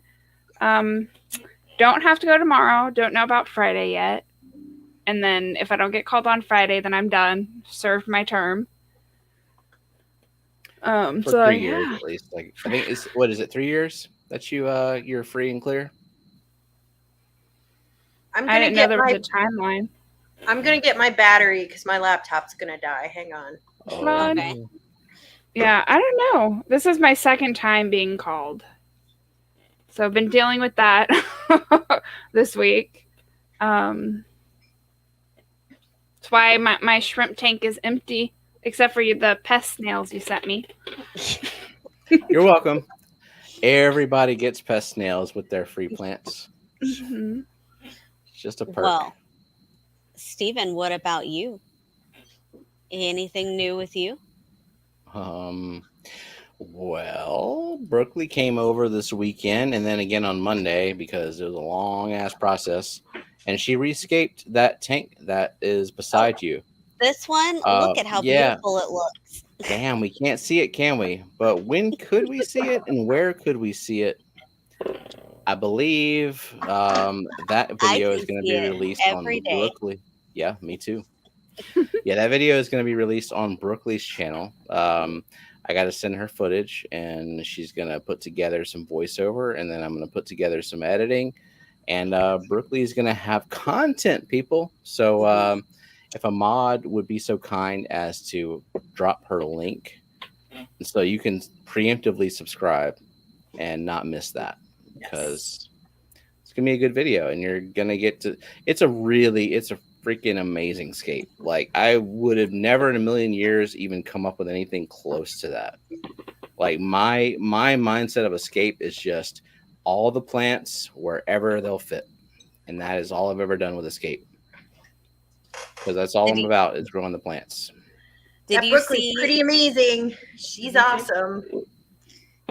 Don't have to go tomorrow. Don't know about Friday yet. And then if I don't get called on Friday, then I'm done. Served my term. For So 3 years at least. Like I think it's 3 years that you're free and clear. I didn't know there was a timeline. I'm gonna get my battery because my laptop's gonna die. Hang on. Fun. Okay. Yeah, I don't know. This is my second time being called. So I've been dealing with that this week. That's why my shrimp tank is empty, except for the pest snails you sent me. You're welcome. Everybody gets pest snails with their free plants. Mhm. It's just a perk. Well, Stephen, what about you? Anything new with you? Well, Brooklyn came over this weekend and then again on Monday because it was a long ass process. And she rescaped that tank that is beside you. This one, look at how Yeah. beautiful it looks. Damn, we can't see it, can we? But when could we see it and where could we see it? I believe that video is can going to see be it released every on day. Brooklyn. Yeah, me too. Yeah, that video is going to be released on Brooklyn's channel. I got to send her footage, and she's going to put together some voiceover, and then I'm going to put together some editing. And Brooklyn is going to have content, people. So if a mod would be so kind as to drop her link so you can preemptively subscribe and not miss that, because it's gonna be a good video and you're gonna get to it's a freaking amazing scape. Like, I would have never in a million years even come up with anything close to that. Like, my mindset of escape is just all the plants wherever they'll fit, and that is all I've ever done with escape, because that's all I'm about is growing the plants. Did That you Brooklyn's see? pretty amazing. She's awesome.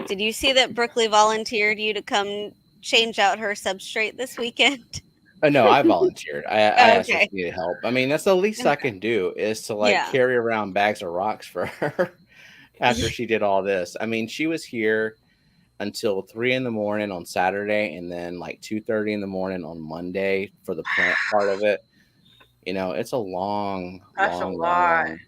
Did you see that Brooklyn volunteered you to come change out her substrate this weekend? Oh, no, I volunteered. I asked if Okay. she needed help. I mean, that's the least I can do is to carry around bags of rocks for her after she did all this. I mean, she was here until 3 a.m. on Saturday, and then like 2:30 in the morning on Monday for the plant part of it. You know, it's a long, That's long, a lot. long.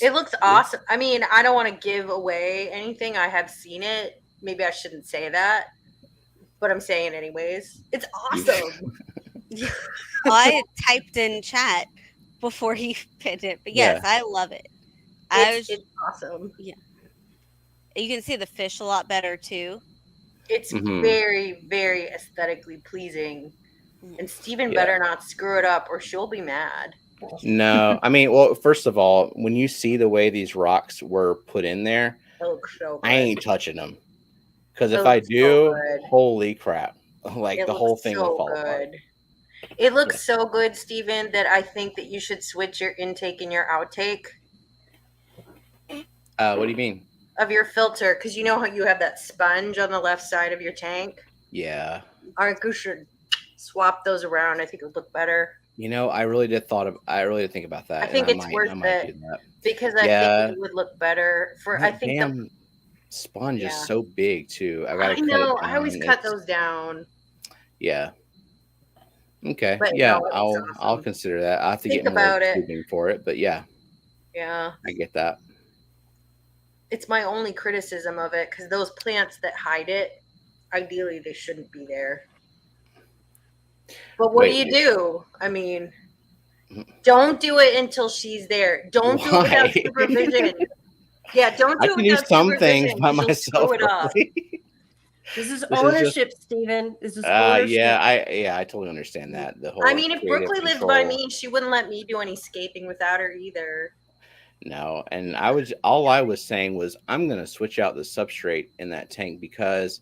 It looks awesome. I mean, I don't want to give away anything. I have seen it. Maybe I shouldn't say that, but I'm saying it anyways. It's awesome. I typed in chat before he pinned it, but yes, I love it. It's awesome. Yeah, you can see the fish a lot better too. It's very, very aesthetically pleasing, and Steven better not screw it up, or she'll be mad. No, I mean, well, first of all, when you see the way these rocks were put in there, I ain't touching them, because if I do, holy crap, like the whole thing will fall apart. It looks so good, Steven, that I think that you should switch your intake and your outtake. What do you mean? Of your filter, because you know how you have that sponge on the left side of your tank? Yeah. I think you should swap those around. I think it would look better. You know, I really did think about that. I think it's worth it because I think it would look better for. That I think the sponge is so big too. I know. I always cut those down. Yeah. Okay. But yeah, no, I'll consider that. I have to think get about more tubing for it, but yeah. Yeah. I get that. It's my only criticism of it, because those plants that hide it, ideally they shouldn't be there. But what do you do? I mean, don't do it until she's there. Don't do it without supervision. Yeah, don't do it without supervision. I can do some things by myself. This is ownership, Steven. This is ownership. Yeah, I totally understand that. The whole. I mean, if Brooklyn lived by me, she wouldn't let me do any scaping without her either. No, and all I was saying was I'm gonna switch out the substrate in that tank because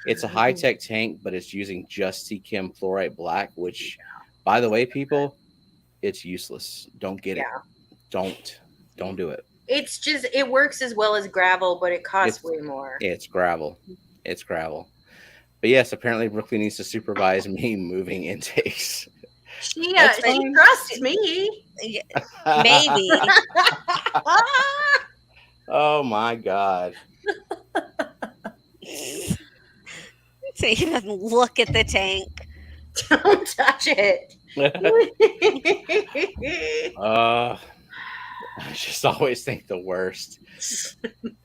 it's a high-tech tank, but it's using just Sea-Chem fluorite black, which, by the way, people, it's useless. Don't get it. Don't do it. It's just, it works as well as gravel, but it costs way more. It's gravel. But yes, apparently Brooklyn needs to supervise me moving intakes. She trusts me. Maybe. Oh my God. So you doesn't look at the tank. Don't touch it. I just always think the worst.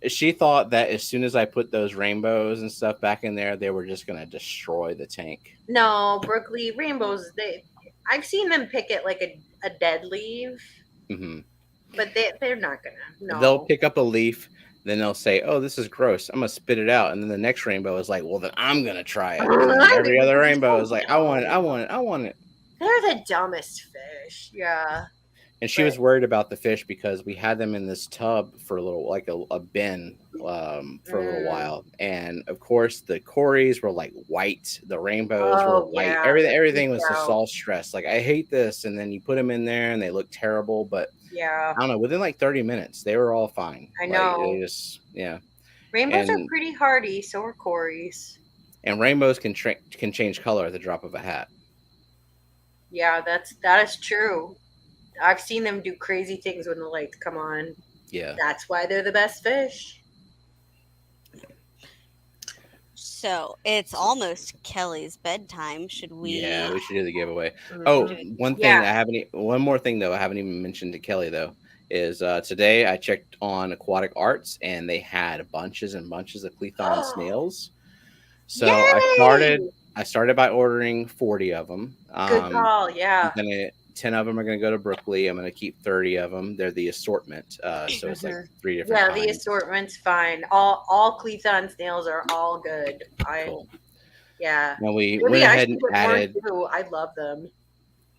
She thought that as soon as I put those rainbows and stuff back in there, they were just going to destroy the tank. No, Brooklyn rainbows, I've seen them pick it like a dead leaf, but they're not going to. No. They'll pick up a leaf, then they'll say, "Oh, this is gross. I'm going to spit it out." And then the next rainbow is like, "Well, then I'm going to try it." And every other rainbow is like, "I want it. I want it. I want it." They're the dumbest fish. Yeah. And she was worried about the fish because we had them in this tub for a little, like a bin, for a little while. And of course, the cories were like white, the rainbows were white. Yeah. Everything was just Yeah. all stressed. Like, I hate this. And then you put them in there and they look terrible. But Yeah. I don't know. Within like 30 minutes, they were all fine. I Like, know. they just, yeah. Rainbows are And pretty hardy, so are cories. and rainbows can change color at the drop of a hat. Yeah, that is true. I've seen them do crazy things when the lights come on. Yeah. That's why they're the best fish. So it's almost Kelly's bedtime. Should we? Yeah, we should do the giveaway. Mhm. Oh, one thing Yeah. one more thing though I haven't even mentioned to Kelley though is today I checked on Aquatic Arts and they had bunches and bunches of Clethon snails. So Yay! I started by ordering 40 of them. Good call. Yeah. 10 of them are going to go to Brookley. I'm going to keep 30 of them. They're the assortment. So it's like 3 different Yeah, kinds. the assortment's fine. All Clethon snails are all good. Cool. Yeah. And we Maybe went I ahead should and get more added. too. I love them.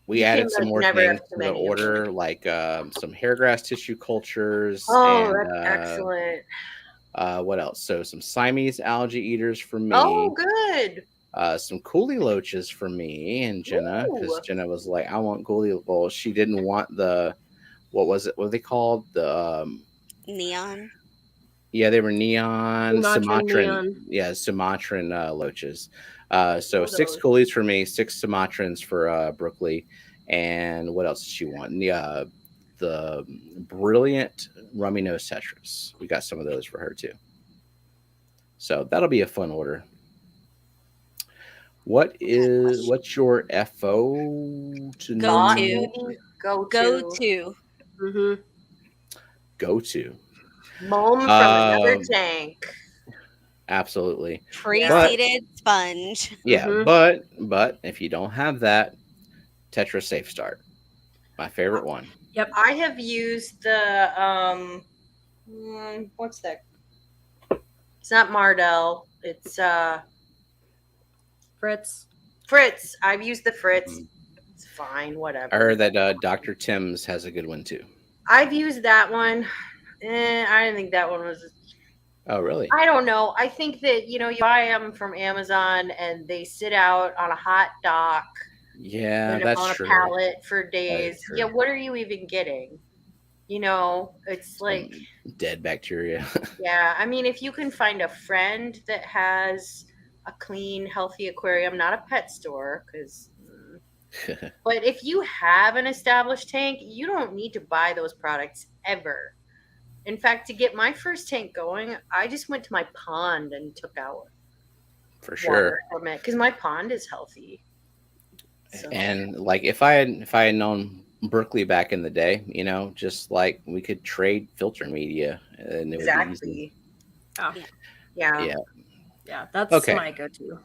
We You added can, some like, more never things have too to the many of order, like some hairgrass tissue cultures. Oh, and, that's excellent. What else? So some Siamese algae eaters for me. Oh, good. Some coolie loaches for me and Jenna, because Ooh. Jenna was like, I want coolie. Well, she didn't want the, what was it? What were they called? The Neon. yeah, they were neon Sumatran. neon. Yeah, Sumatran loaches. So Love 6 those. coolies for me, 6 Sumatrans for Brookley, and what else did she want? The brilliant rummy nose tetras. We got some of those for her too. So that'll be a fun order. What's your FO to Go to. Mm-hmm. go to? Moan from another tank. Absolutely. Pre-seeded sponge. Yeah, Mhm. but if you don't have that, Tetra Safe Start, my favorite one. Yep. I have used the what's that? It's not Mardell. It's Fritz. Fritz. I've used the Fritz. It's fine, whatever. I heard that Dr. Tim's has a good one too. I've used that one. I didn't think that one was. Oh, really? I don't know. I think that you buy them from Amazon and they sit out on a hot dock. Yeah, that's on true. a pallet for days. true. Yeah, what are you even getting? It's like dead bacteria. yeah. I mean, if you can find a friend that has a clean, healthy aquarium, not a pet store, because. But if you have an established tank, you don't need to buy those products ever. In fact, to get my first tank going, I just went to my pond and took out For sure. from it because my pond is healthy. So. And like if I had known Berkeley back in the day, just like we could trade filter media and it would be easy. Oh. Yeah. That's Okay. my go-to.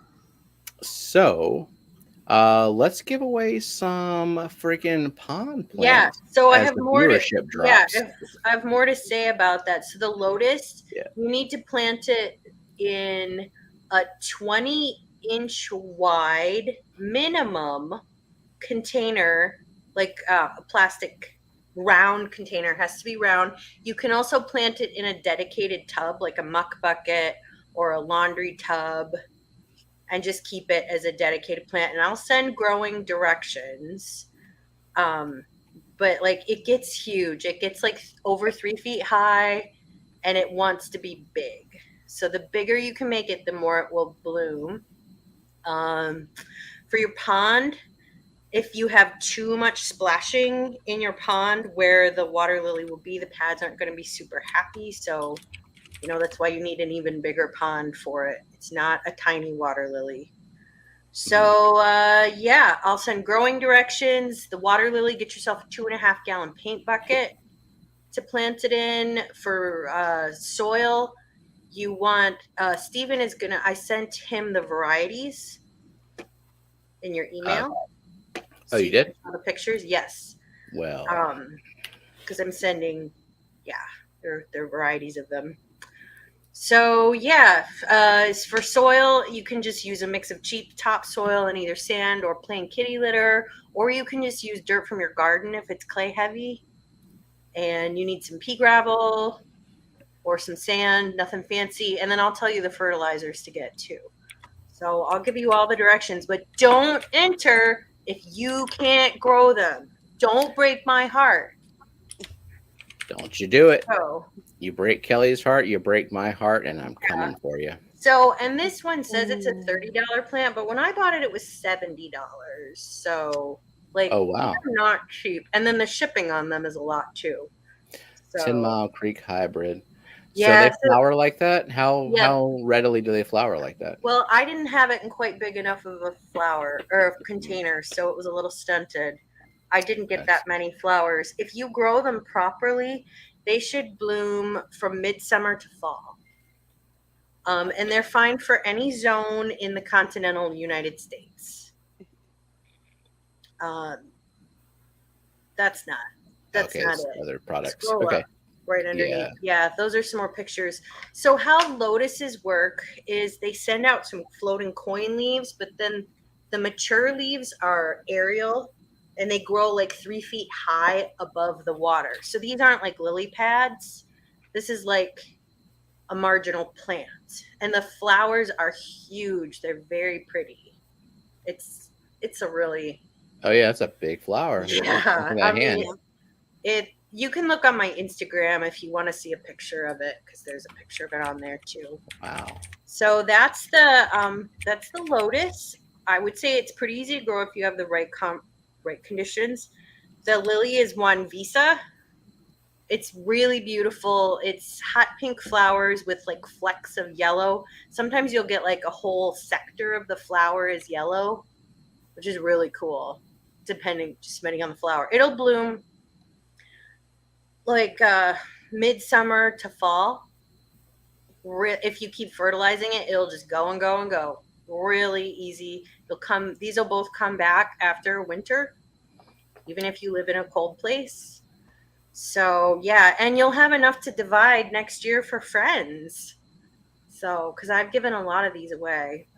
So let's give away some freaking pond plants. Yeah, so I as have the more to viewership drops. I have more to say about that. So the lotus, Yeah. you need to plant it in a 20-inch wide minimum container, like a plastic round container. It has to be round. You can also plant it in a dedicated tub, like a muck bucket or a laundry tub, and just keep it as a dedicated plant. And I'll send growing directions. But like it gets huge. It gets like over 3 feet high and it wants to be big. So the bigger you can make it, the more it will bloom. For your pond, if you have too much splashing in your pond where the water lily will be, the pads aren't going to be super happy. So, that's why you need an even bigger pond for it. It's not a tiny water lily. So, I'll send growing directions. The water lily, get yourself a 2.5 gallon paint bucket to plant it in. For soil, you want, Steven I sent him the varieties in your email. Oh, you did? The pictures? Yes. Well. Because I'm sending, they're varieties of them. So yeah, for soil, you can just use a mix of cheap topsoil and either sand or plain kitty litter, or you can just use dirt from your garden if it's clay heavy. And you need some pea gravel or some sand, nothing fancy. And then I'll tell you the fertilizers to get too. So I'll give you all the directions, but don't enter if you can't grow them. Don't break my heart. Don't you do it. So, You break Kelley's heart, you break my heart, and I'm coming for you. so and this one says it's a $30 plant, but when I bought it, it was $70. So, like, Oh, wow. they're not cheap. And then the shipping on them is a lot too. So, 10 Mile Creek hybrid. Yeah, So they so- flower like that? Yeah. How readily do they flower like that? well, I didn't have it in quite big enough of a flower or a container, so it was a little stunted. I didn't get that many flowers. If you grow them properly, they should bloom from midsummer to fall. And they're fine for any zone in the continental United States. That's not Okay, not it's it. other products. Scroll Okay. up right underneath. Yeah, those are some more pictures. So how lotuses work is they send out some floating coin leaves, but then the mature leaves are aerial and they grow like 3 feet high above the water. So these aren't like lily pads. This is like a marginal plant. And the flowers are huge. They're very pretty. It's a really Oh, yeah, that's a big flower. yeah. Look at that hand. You can look on my Instagram if you want to see a picture of it because there's a picture of it on there too. Wow. So that's the lotus. I would say it's pretty easy to grow if you have the right conditions. The lily is Juan Visa. It's really beautiful. It's hot pink flowers with like flecks of yellow. Sometimes you'll get like a whole sector of the flower is yellow, which is really cool. Depending on the flower, it'll bloom like midsummer to fall. If you keep fertilizing it, it'll just go and go and go. Really easy. These will both come back after winter, even if you live in a cold place. So yeah, and you'll have enough to divide next year for friends. So, because I've given a lot of these away.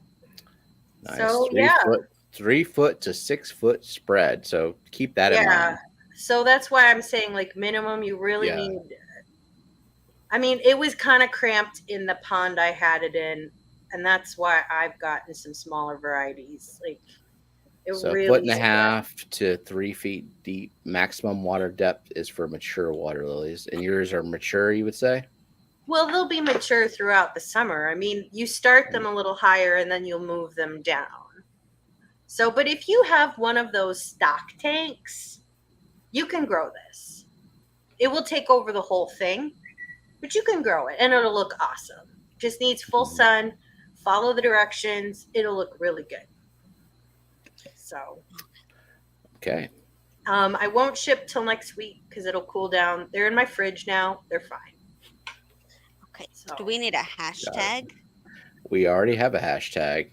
Nice. So 3 foot to 6 foot spread. So keep that in mind. So that's why I'm saying like minimum you really need. I mean, it was kind of cramped in the pond I had it in, and that's why I've gotten some smaller varieties. Like So really 1.5 to 3 feet deep. Maximum water depth is for mature water lilies. And yours are mature, you would say? Well, they'll be mature throughout the summer. I mean, you start them a little higher and then you'll move them down. So, but if you have one of those stock tanks, you can grow this. It will take over the whole thing, but you can grow it and it'll look awesome. Just needs full sun, follow the directions, it'll look really good. So, Okay. I won't ship till next week because it'll cool down. They're in my fridge now. They're fine. Okay. So. Do we need a hashtag? We already have a hashtag.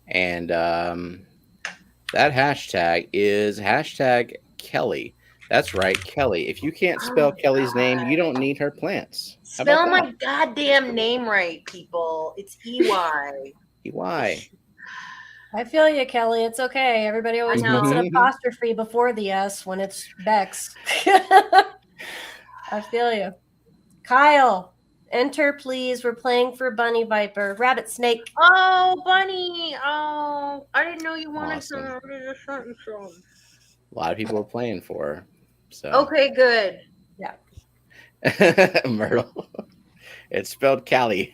And that hashtag is hashtag Kelley. That's right, Kelley. If you can't spell Kelley's name, you don't need her plants. Spell my goddamn name right, people. It's EY. EY. I feel you, Kelley. It's okay. Everybody always puts an apostrophe before the S when it's Bex. I feel you. Kyle, enter, please. We're playing for Bunny Viper. Rabbit Snake. Oh, Bunny. Oh, I didn't know you wanted some. A lot of people are playing for her. So. Okay, good. Yeah. Myrtle. It's spelled Kelley.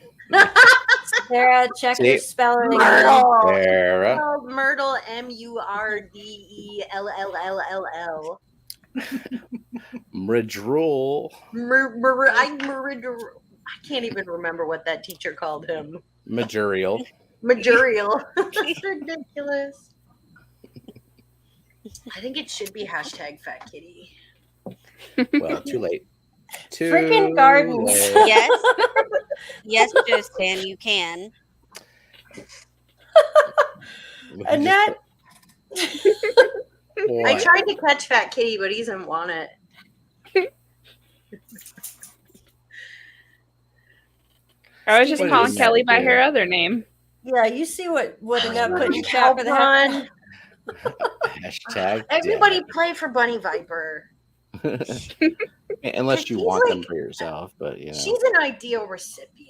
Sarah, check your spelling. Myrtle. Sarah. Oh, Myrtle, Murdell. Mridrul. I can't even remember what that teacher called him. Majurial. That's ridiculous. I think it should be hashtag Fat Kitty. Well, too late. Freaking gardens. Yes. Yes, Justin, you can. Annette. I tried to catch Fat Kitty, but he doesn't want it. I was just What calling did Kelley Annette by do? her other name. Yeah, you see what Annette put in chat Help for the one. Hashtag Everybody dead. play for Bunny Viper. Unless you She's want them like- for yourself, but She's an ideal recipient.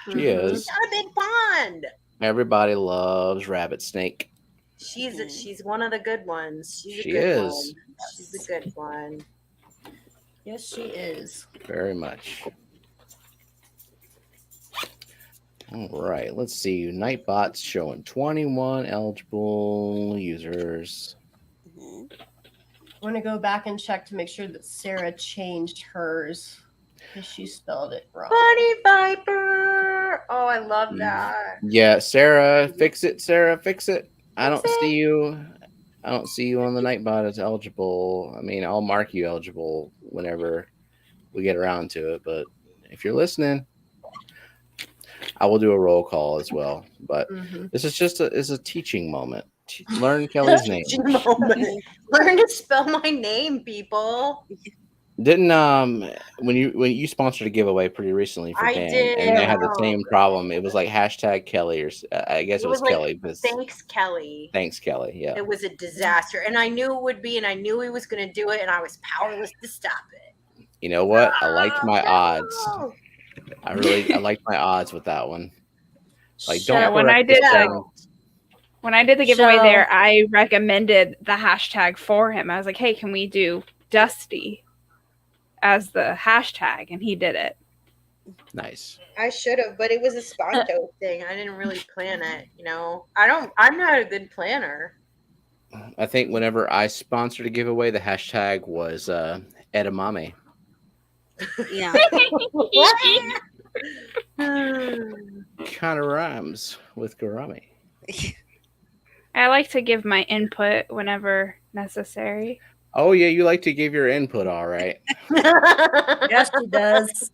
she is. Not a big pond. Everybody loves Rabbit Snake. She's one of the good ones. She's She a good is. one. She's a good one. Yes, she is. Very much. All right, let's see. Nightbot's showing 21 eligible users. Mhm. I want to go back and check to make sure that Sarah changed hers because she spelled it wrong. Bunny Viper. Oh, I love that. Yeah, Sarah, fix it. Sarah, fix it. I don't Fix it. see you. I don't see you on the Nightbot as eligible. I mean, I'll mark you eligible whenever we get around to it. But if you're listening, I will do a roll call as well. But this is just a teaching moment. Learn Kelley's name. Teaching moment. Learn to spell my name, people. Didn't when you sponsored a giveaway pretty recently for I Dan, did. and they had the Oh, same problem. It was like hashtag Kelley, or I guess it was like, Kelley. But Thanks, Kelley. thanks, Kelley. Yeah. It was a disaster, and I knew it would be, and I knew he was going to do it, and I was powerless to stop it. You know what? I liked my no. odds. I liked my odds with that one. Like, So, don't when I correct did the the thing. when I did the giveaway So- there, I recommended the hashtag for him. I was like, "Hey, can we do Dusty as the hashtag?" And he did it. Nice. I should have, but it was a sponto thing. I didn't really plan it. You know, I'm not a good planner. I think whenever I sponsored a giveaway, the hashtag was edamame. Yeah. Kind of rhymes with gourami. I like to give my input whenever necessary. Oh yeah, you like to give your input, all right. yes, she does.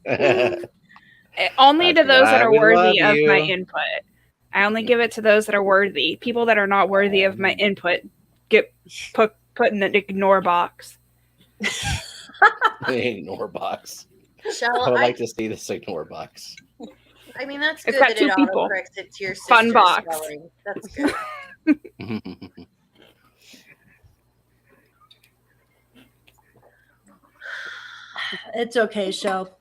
Only to That's those that why are we worthy love of my you. input. I only give it to those that are worthy. People that are not worthy of my input get put in the ignore box. The ignore box. I Shall would I? like to see this ignore box. I mean, that's It's good got that two it people. autocorrects it to your sister's Fun box. spelling. That's good. It's okay, Shell.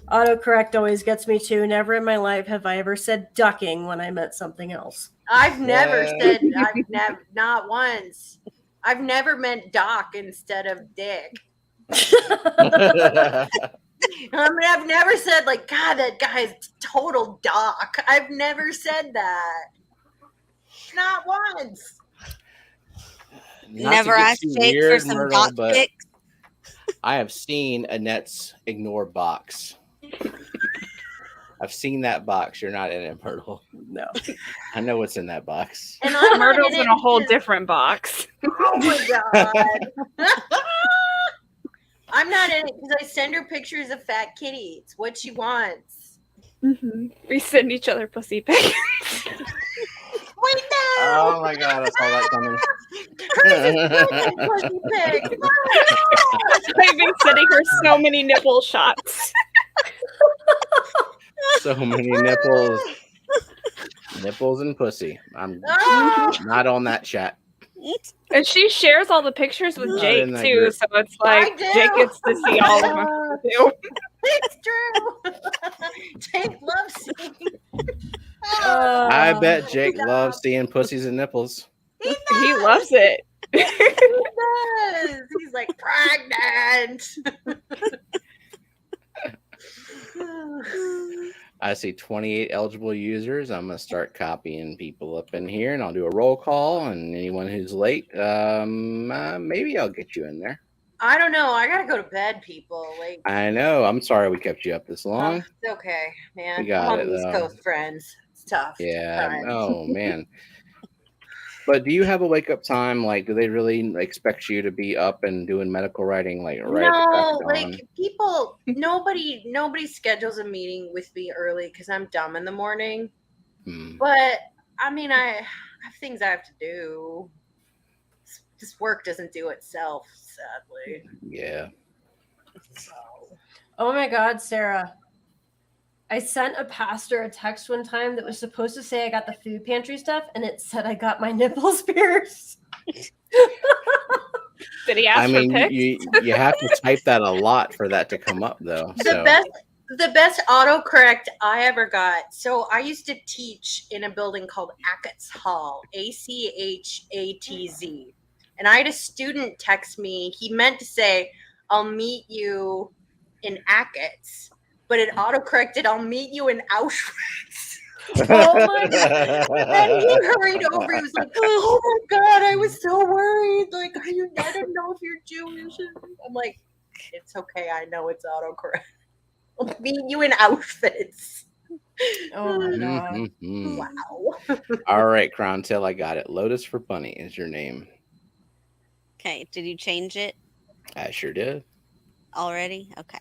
Autocorrect always gets me too. Never in my life have I ever said ducking when I meant something else. I've never Yeah. said. I've never, not once. I've never meant doc instead of dick. I mean, I've never said like, God, that guy is total doc. I've never said that. Not once. Not Never to get asked too Jake for weird, some Myrtle, dot but pics. I have seen Annette's ignore box. I've seen that box. You're not in it, Myrtle. No. I know what's in that box. And I'm not Myrtle's in in it a whole because- different box. Oh my god. I'm not in it because I send her pictures of fat kitty. It's what she wants. We send each other pussy pics. Wait, no! Oh my god, I saw that coming. Pussy pics. I've been sending her so many nipple shots. So many nipples. Nipples and pussy. I'm Oh, not on that chat. And she shares all the pictures with Not Jake in that too, group. so it's like do. Jake gets to see all of them too. it's true. Jake loves seeing. I Oh. bet Jake loves seeing pussies and nipples. He He loves it. does. He's like pregnant. I see 28 eligible users. I'm gonna start copying people up in here, and I'll do a roll call. And anyone who's late, maybe I'll get you in there. I don't know. I gotta go to bed, people. Like, I know. I'm sorry we kept you up this long. it's okay, man. We got I'm on it, East though. Coast friends. It's tough. Yeah. Times. Oh man. But do you have a wake up time? Like, do they really expect you to be up and doing medical writing like right at the No, crack of dawn? like people, nobody schedules a meeting with me early because I'm dumb in the morning. Hmm. But I mean, I have things I have to do. This work doesn't do itself, sadly. Yeah. So Oh my God, Sarah. I sent a pastor a text one time that was supposed to say I got the food pantry stuff, and it said I got my nipples pierced. Did he ask I mean, for pics? you have to type that a lot for that to come up, though. So. The best autocorrect I ever got. So I used to teach in a building called Achatz Hall, ACHATZ. And I had a student text me. He meant to say, "I'll meet you in Achatz," but it autocorrected, "I'll meet you in Auschwitz." Oh my god! And then he hurried over. He was like, "Oh my god, I was so worried. Like, I don't know if you're Jewish." I'm like, "It's okay. I know it's autocorrect. I'll meet you in Auschwitz." Oh my god! Mhm. Wow. All right, Crown Tail, I got it. Lotus for Bunny is your name. Okay, did you change it I sure did. already? Okay.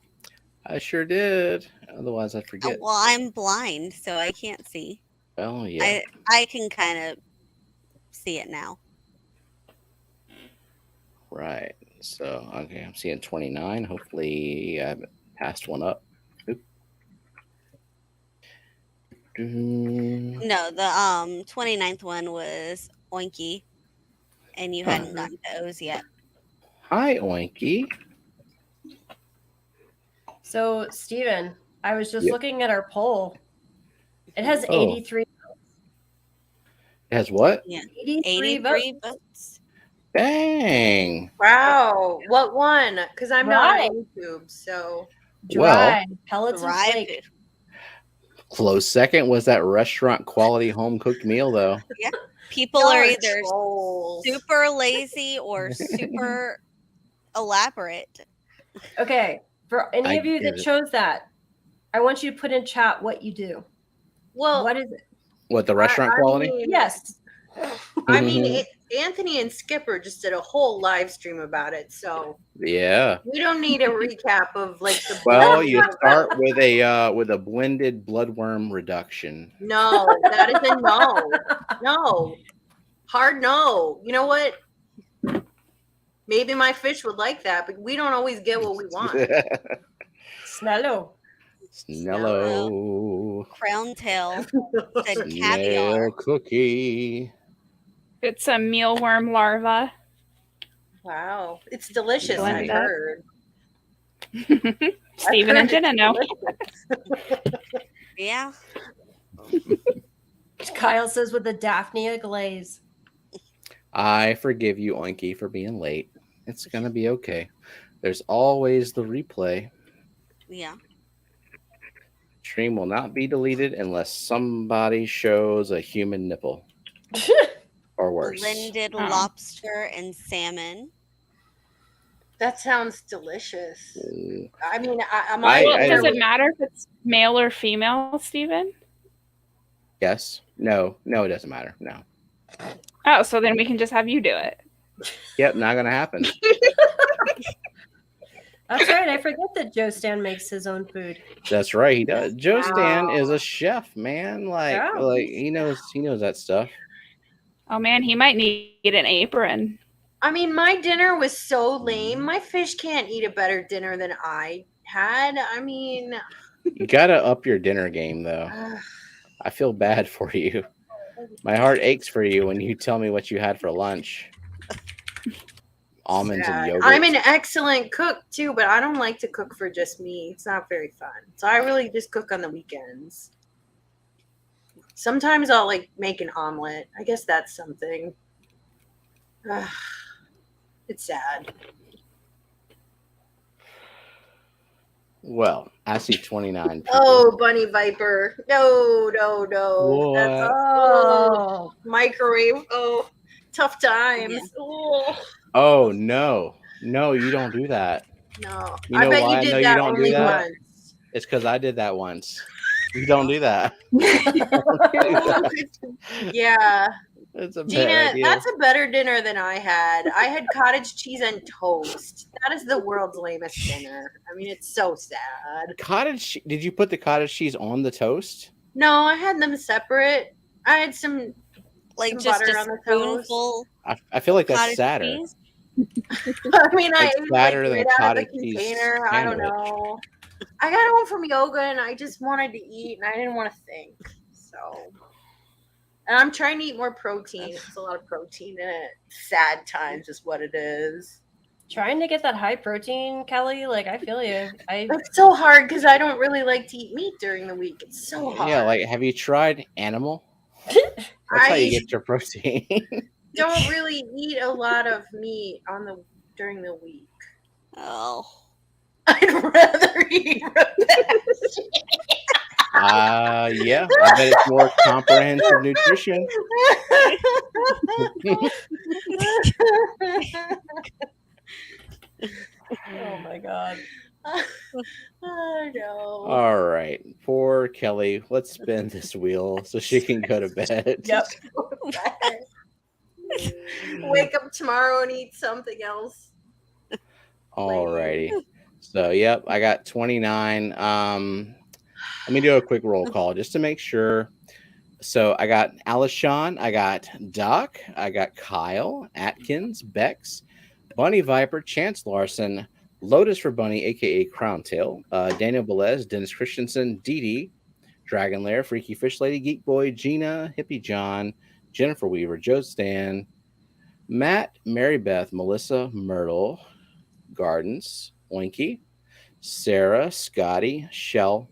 I sure did. Otherwise, I'd forget. Well, I'm blind, so I can't see. Oh, yeah. I can kind of see it now. Right. So, okay, I'm seeing 29. Hopefully, I haven't passed one up. Oop. No, the 29th one was Oinky, and you hadn't gotten to O's yet. Hi, Oinky. So, Steven, I was just Yep. looking at our poll. It has Oh. 83. It has what? Yeah, 83 votes. 83 votes. Dang. Wow. What one? Because I'm not Right. on YouTube, so. Dry pellets and Dry flake. food. Close second was that restaurant quality home cooked meal, though. People Y'all are are either trolls. super lazy or super elaborate. Okay, for any I of you get that it. chose that, I want you to put in chat what you do. Well, What is it? What, the restaurant quality? Yes. I mean, Anthony and Skipper just did a whole live stream about it, so Yeah. we don't need a recap of like the. Well, you start with a blended bloodworm reduction. No, that is a no. No. Hard no. You know what? Maybe my fish would like that, but we don't always get what we want. Snello. Snello. Crown tail said Snail caviar. cookie. It's a mealworm larva. Wow. It's delicious, Blend I've it. heard. Steven and Jenna know. Yeah. Kyle says with the Daphnia glaze. I forgive you, Oinky, for being late. It's gonna be okay. There's always the replay. Yeah. Stream will not be deleted unless somebody shows a human nipple or worse. Blended Oh. lobster and salmon. That sounds delicious. Mm. I mean, I'm Well, I does don't- it matter if it's male or female, Steven? Yes. No, it doesn't matter. No. Oh, so then we can just have you do it. Yep, not gonna happen. That's right. I forget that Joe Stan makes his own food. That's right, he does. Joe Stan Wow. is a chef, man. Like, Yeah. like he knows that stuff. Oh man, he might need an apron. I mean, my dinner was so lame. My fish can't eat a better dinner than I had. I mean, You gotta up your dinner game, though. I feel bad for you. My heart aches for you when you tell me what you had for lunch. Almonds and yogurt. I'm an excellent cook too, but I don't like to cook for just me. It's not very fun. So I really just cook on the weekends. Sometimes I'll like make an omelet. I guess that's something. It's sad. Well, I see 29 people. Oh, bunny viper. No. That's Oh. microwave. Oh, tough times. Yeah. Oh, Oh, no, you don't do that. no. You I know bet why I you know did you that don't do only that? once. It's because I did that once. You don't do that. Yeah. It's a bad Gina, idea. that's a better dinner than I had. I had cottage cheese and toast. That is the world's lamest dinner. I mean, it's so sad. Did you put the cottage cheese on the toast? No, I had them separate. I had some Like Some just butter a on the toast. spoonful I feel like that's cottage sadder. cheese. I mean, I It's ate fatter like than right a out of the cottage cheese container. I don't sandwich. know. I got home from yoga and I just wanted to eat and I didn't want to think. So, and I'm trying to eat more protein. It's a lot of protein in it. Sad times is what it is. Trying to get that high protein, Kelly. Like I feel you. It's so hard because I don't really like to eat meat during the week. It's so hard. Yeah, like have you tried animal? That's how you get your protein. Don't really eat a lot of meat during the week. Oh. I'd rather eat roast. Yeah, I bet it's more comprehensive nutrition. Oh my god. Oh no. All right, poor Kelley. Let's spin this wheel so she can go to bed. Yep. Wake up tomorrow and eat something else. All righty. So, yep, I got 29. Let me do a quick roll call just to make sure. So I got Alishon, I got Doc, I got Kyle, Atkins, Bex, Bunny Viper, Chance Larson, Lotus for Bunny, aka Crown Tail, Daniel Velez, Dennis Christensen, Dee Dee, Dragon Lair, Freaky Fish Lady, Geek Boy, Gina, Hippie John, Jennifer Weaver, Joe Stan, Matt, Mary Beth, Melissa, Myrtle, Gardens, Oinky, Sarah, Scotty, Shell,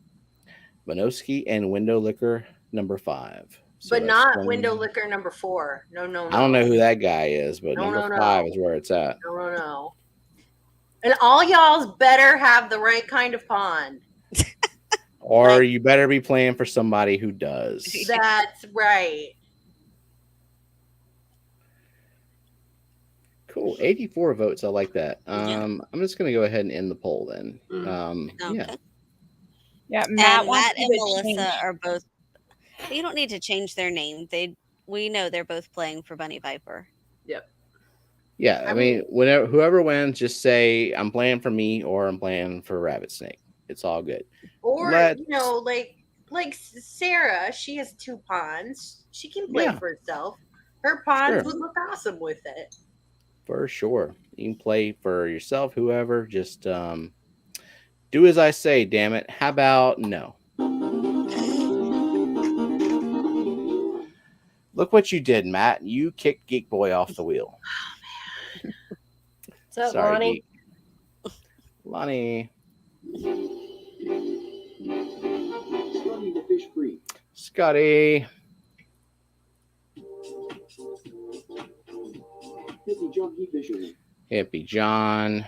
Minoski, and Window Liquor number 5. So but not Window Liquor number 4. No. I don't know who that guy is, but No, number no. 5 is where it's at. No. And all y'all's better have the right kind of pond. Or you better be playing for somebody who does. That's right. Cool. 84 votes. I like that. Yeah. I'm just going to go ahead and end the poll then. Okay. Yeah. Yeah, Matt and Melissa are both. You don't need to change their name. We know they're both playing for Bunny Viper. Yep. Yeah, I mean, whoever wins, just say I'm playing for me or I'm playing for Rabbit Snake. It's all good. Or like Sarah, she has 2 ponds. She can play for herself. Her ponds would look awesome with it. For sure. You can play for yourself, whoever. Just do as I say, damn it. How about no? Look what you did, Matt. You kicked Geek Boy off the wheel. Oh, man. What's up, Sorry, Lonnie? Geek. Lonnie. Scotty. Hippie John.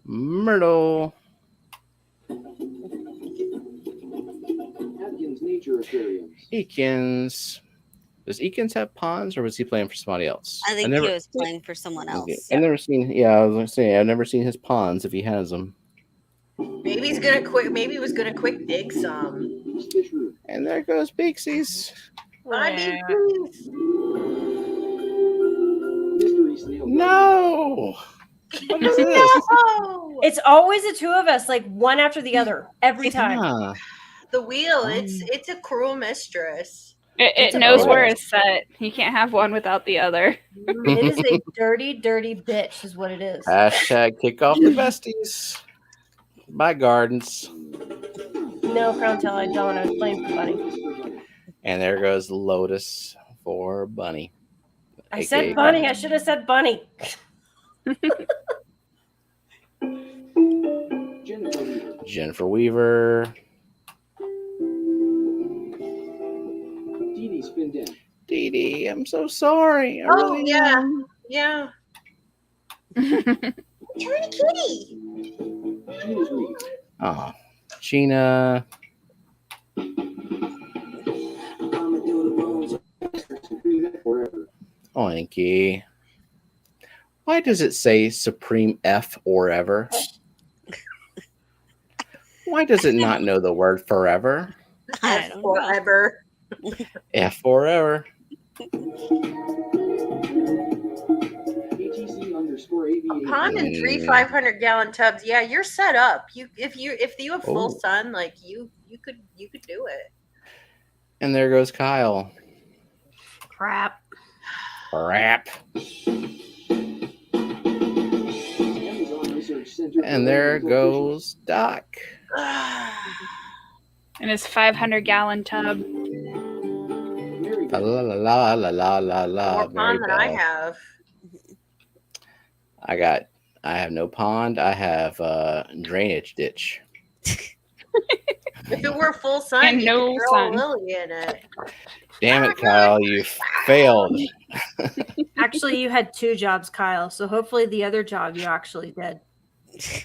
Myrtle. Eakins. Does Eakins have ponds, or was he playing for somebody else? I think he was playing for someone else. Okay. I've never seen. Yeah, I was going to say I've never seen his ponds if he has them. Maybe he's gonna quit. Maybe he was gonna quick dig some. And there goes Beaksies. Bye, Beaksies. No. What is this? No. It's always the 2 of us, like one after the other, every time. Yeah. The wheel. It's a cruel mistress. It knows where it's set. You can't have one without the other. It is a dirty, dirty bitch, is what it is. Hashtag kick off the besties. Bye, Gardens. No, Crown Tail, I don't. I was playing for Bunny. And there goes Lotus for Bunny. I said Bunny. I should have said Bunny. Jennifer Weaver. Dee Dee, I'm so sorry. I really am. Yeah. Turn a kitty. Oh, Gina. Oinky. Why does it say Supreme F or ever? Why does it not know the word forever? I don't know. Forever. F forever. A pond and 3 500-gallon tubs. Yeah, you're set up. If you have full sun, like you could do it. And there goes Kyle. Crap. And there goes Doc. In his 500-gallon tub. La la la la la la la. More Mary pond than I Beth. have. I have no pond. I have drainage ditch. If it were full sun, And you no could throw sun. a lily in it. Damn it, Kyle! You failed. Actually, you had 2 jobs, Kyle. So hopefully the other job you actually did.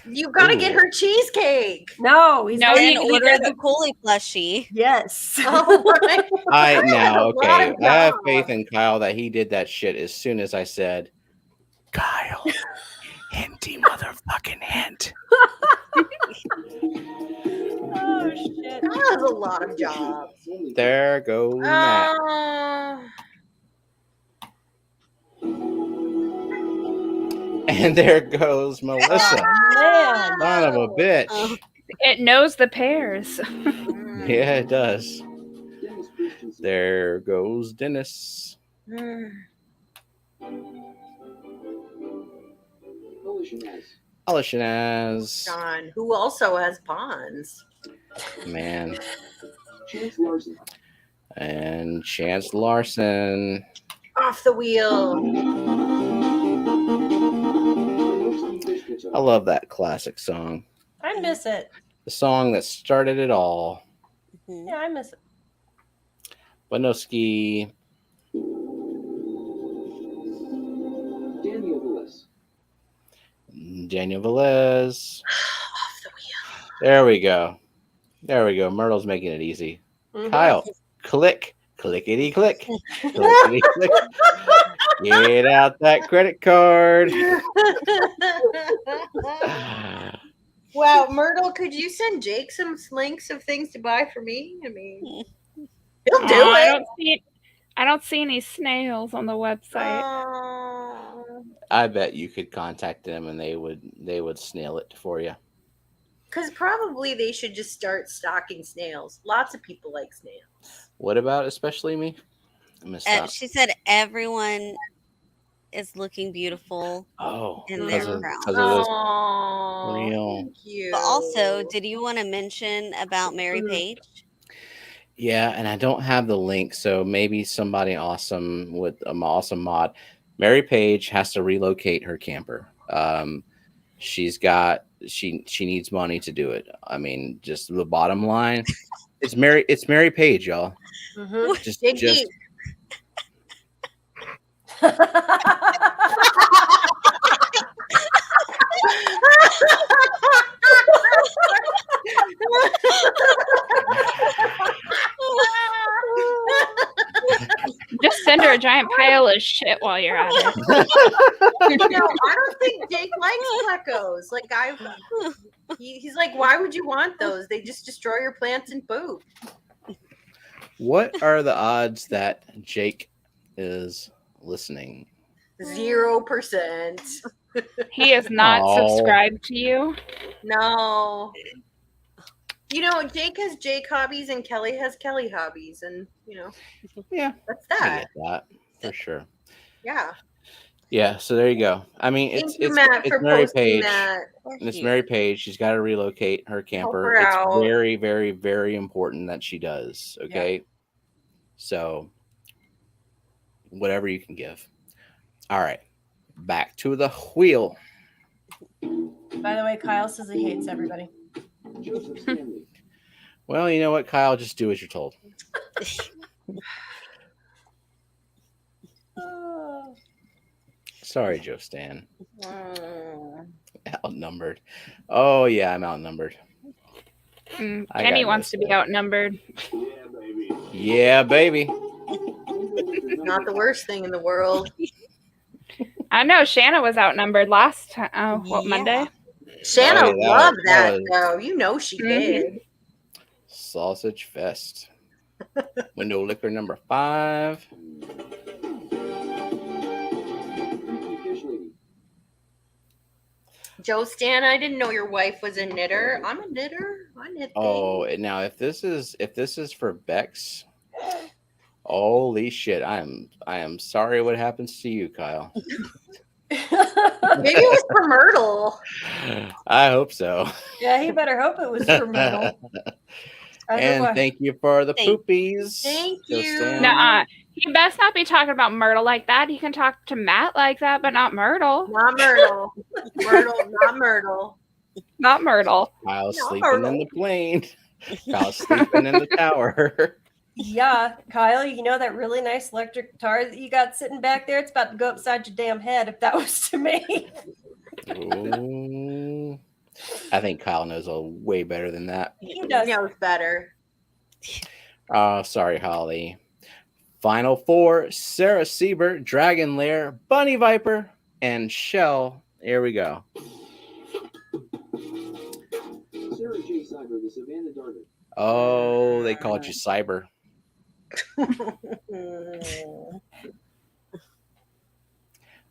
You gotta get Ooh. her cheesecake. No, he's No, not. And he order doesn't. the Cooley plushie. Yes. Oh my. I now a lot okay. of I have jobs. faith in Kyle that he did that shit as soon as I said, Kyle, hinty motherfucking hint. Oh shit. That was a lot of jobs. There goes Matt. And there goes Melissa. Man. Son of a bitch. Oh. It knows the pears. Yeah, it does. There goes Dennis. Shanaz. John, who also has ponds. Man. And Chance Larson. Off the wheel. I love that classic song. I miss it. The song that started it all. Yeah, I miss it. Winoski. Daniel Velez. Off the wheel. There we go. There we go. Myrtle's making it easy. Mhm. Kyle, click. Clickety click. Clickety click. Get out that credit card. Wow, Myrtle, could you send Jake some links of things to buy for me? I mean, he'll do it. I don't see any snails on the website. I bet you could contact them and they would snail it for you. Because probably they should just start stocking snails. Lots of people like snails. What about especially me? I'm gonna stop. She said everyone is looking beautiful. Oh, in because their of crown. those Oh, real. thank you. But also, did you want to mention about Mary Page? Yeah, and I don't have the link, so maybe somebody awesome with an awesome mod. Mary Page has to relocate her camper. She needs money to do it. I mean, just the bottom line, it's Mary Page, y'all. Mhm. Just Just send her a giant pile of shit while you're at it. No, I don't think Jake likes plecos. Like he's like, why would you want those? They just destroy your plants and poop. What are the odds that Jake is listening? 0%. He is not Oh. subscribed to you. No. You know, Jake has Jake hobbies and Kelley has Kelley hobbies, and Yeah, that's I that. get that for sure. Yeah. Yeah, so there you go. I mean, Thank you, Matt, for Mary posting Page. that. And it's Mary Page. She's got to relocate her camper. her It's out. very, very, very important that she does. Okay. So, whatever you can give. All right. Back to the wheel. By the way, Kyle says he hates everybody. Well, you know what, Kyle? Just do as you're told. Sorry, Joe Stan. Outnumbered. Oh, yeah, I'm outnumbered. I Kenny got wants to be outnumbered. Yeah, baby. Not the worst thing in the world. I know Shanna was outnumbered last time. Monday? Shanna Oh, yeah, loved that that, was- though. You know she did. Sausage Fest. Window liquor number 5. Joe Stan, I didn't know your wife was a knitter. I'm a knitter. I knit things. Oh, and now if this is for Bex, holy shit! I am sorry what happens to you, Kyle. Maybe it was for Myrtle. I hope so. Yeah, he better hope it was for Myrtle. And thank you for the poopies. Thank Go you. Stan. Nuh-uh. He best not be talking about Myrtle like that. He can talk to Matt like that, but not Myrtle. Not Myrtle. Not Myrtle. Not Myrtle. Kyle's Not sleeping Myrtle. in the plane. Kyle's sleeping in the tower. Yeah, Kyle, you know that really nice electric guitar that you got sitting back there? It's about to go upside your damn head if that was to me. Ooh. I think Kyle knows way better than that. He He does. knows better. Sorry, Holly. Final four: Sarah Siebert, Dragon Lair, Bunny Viper, and Shell. Here we go. Sarah J. Cyber, the Savannah Darter. Oh, they called you Cyber.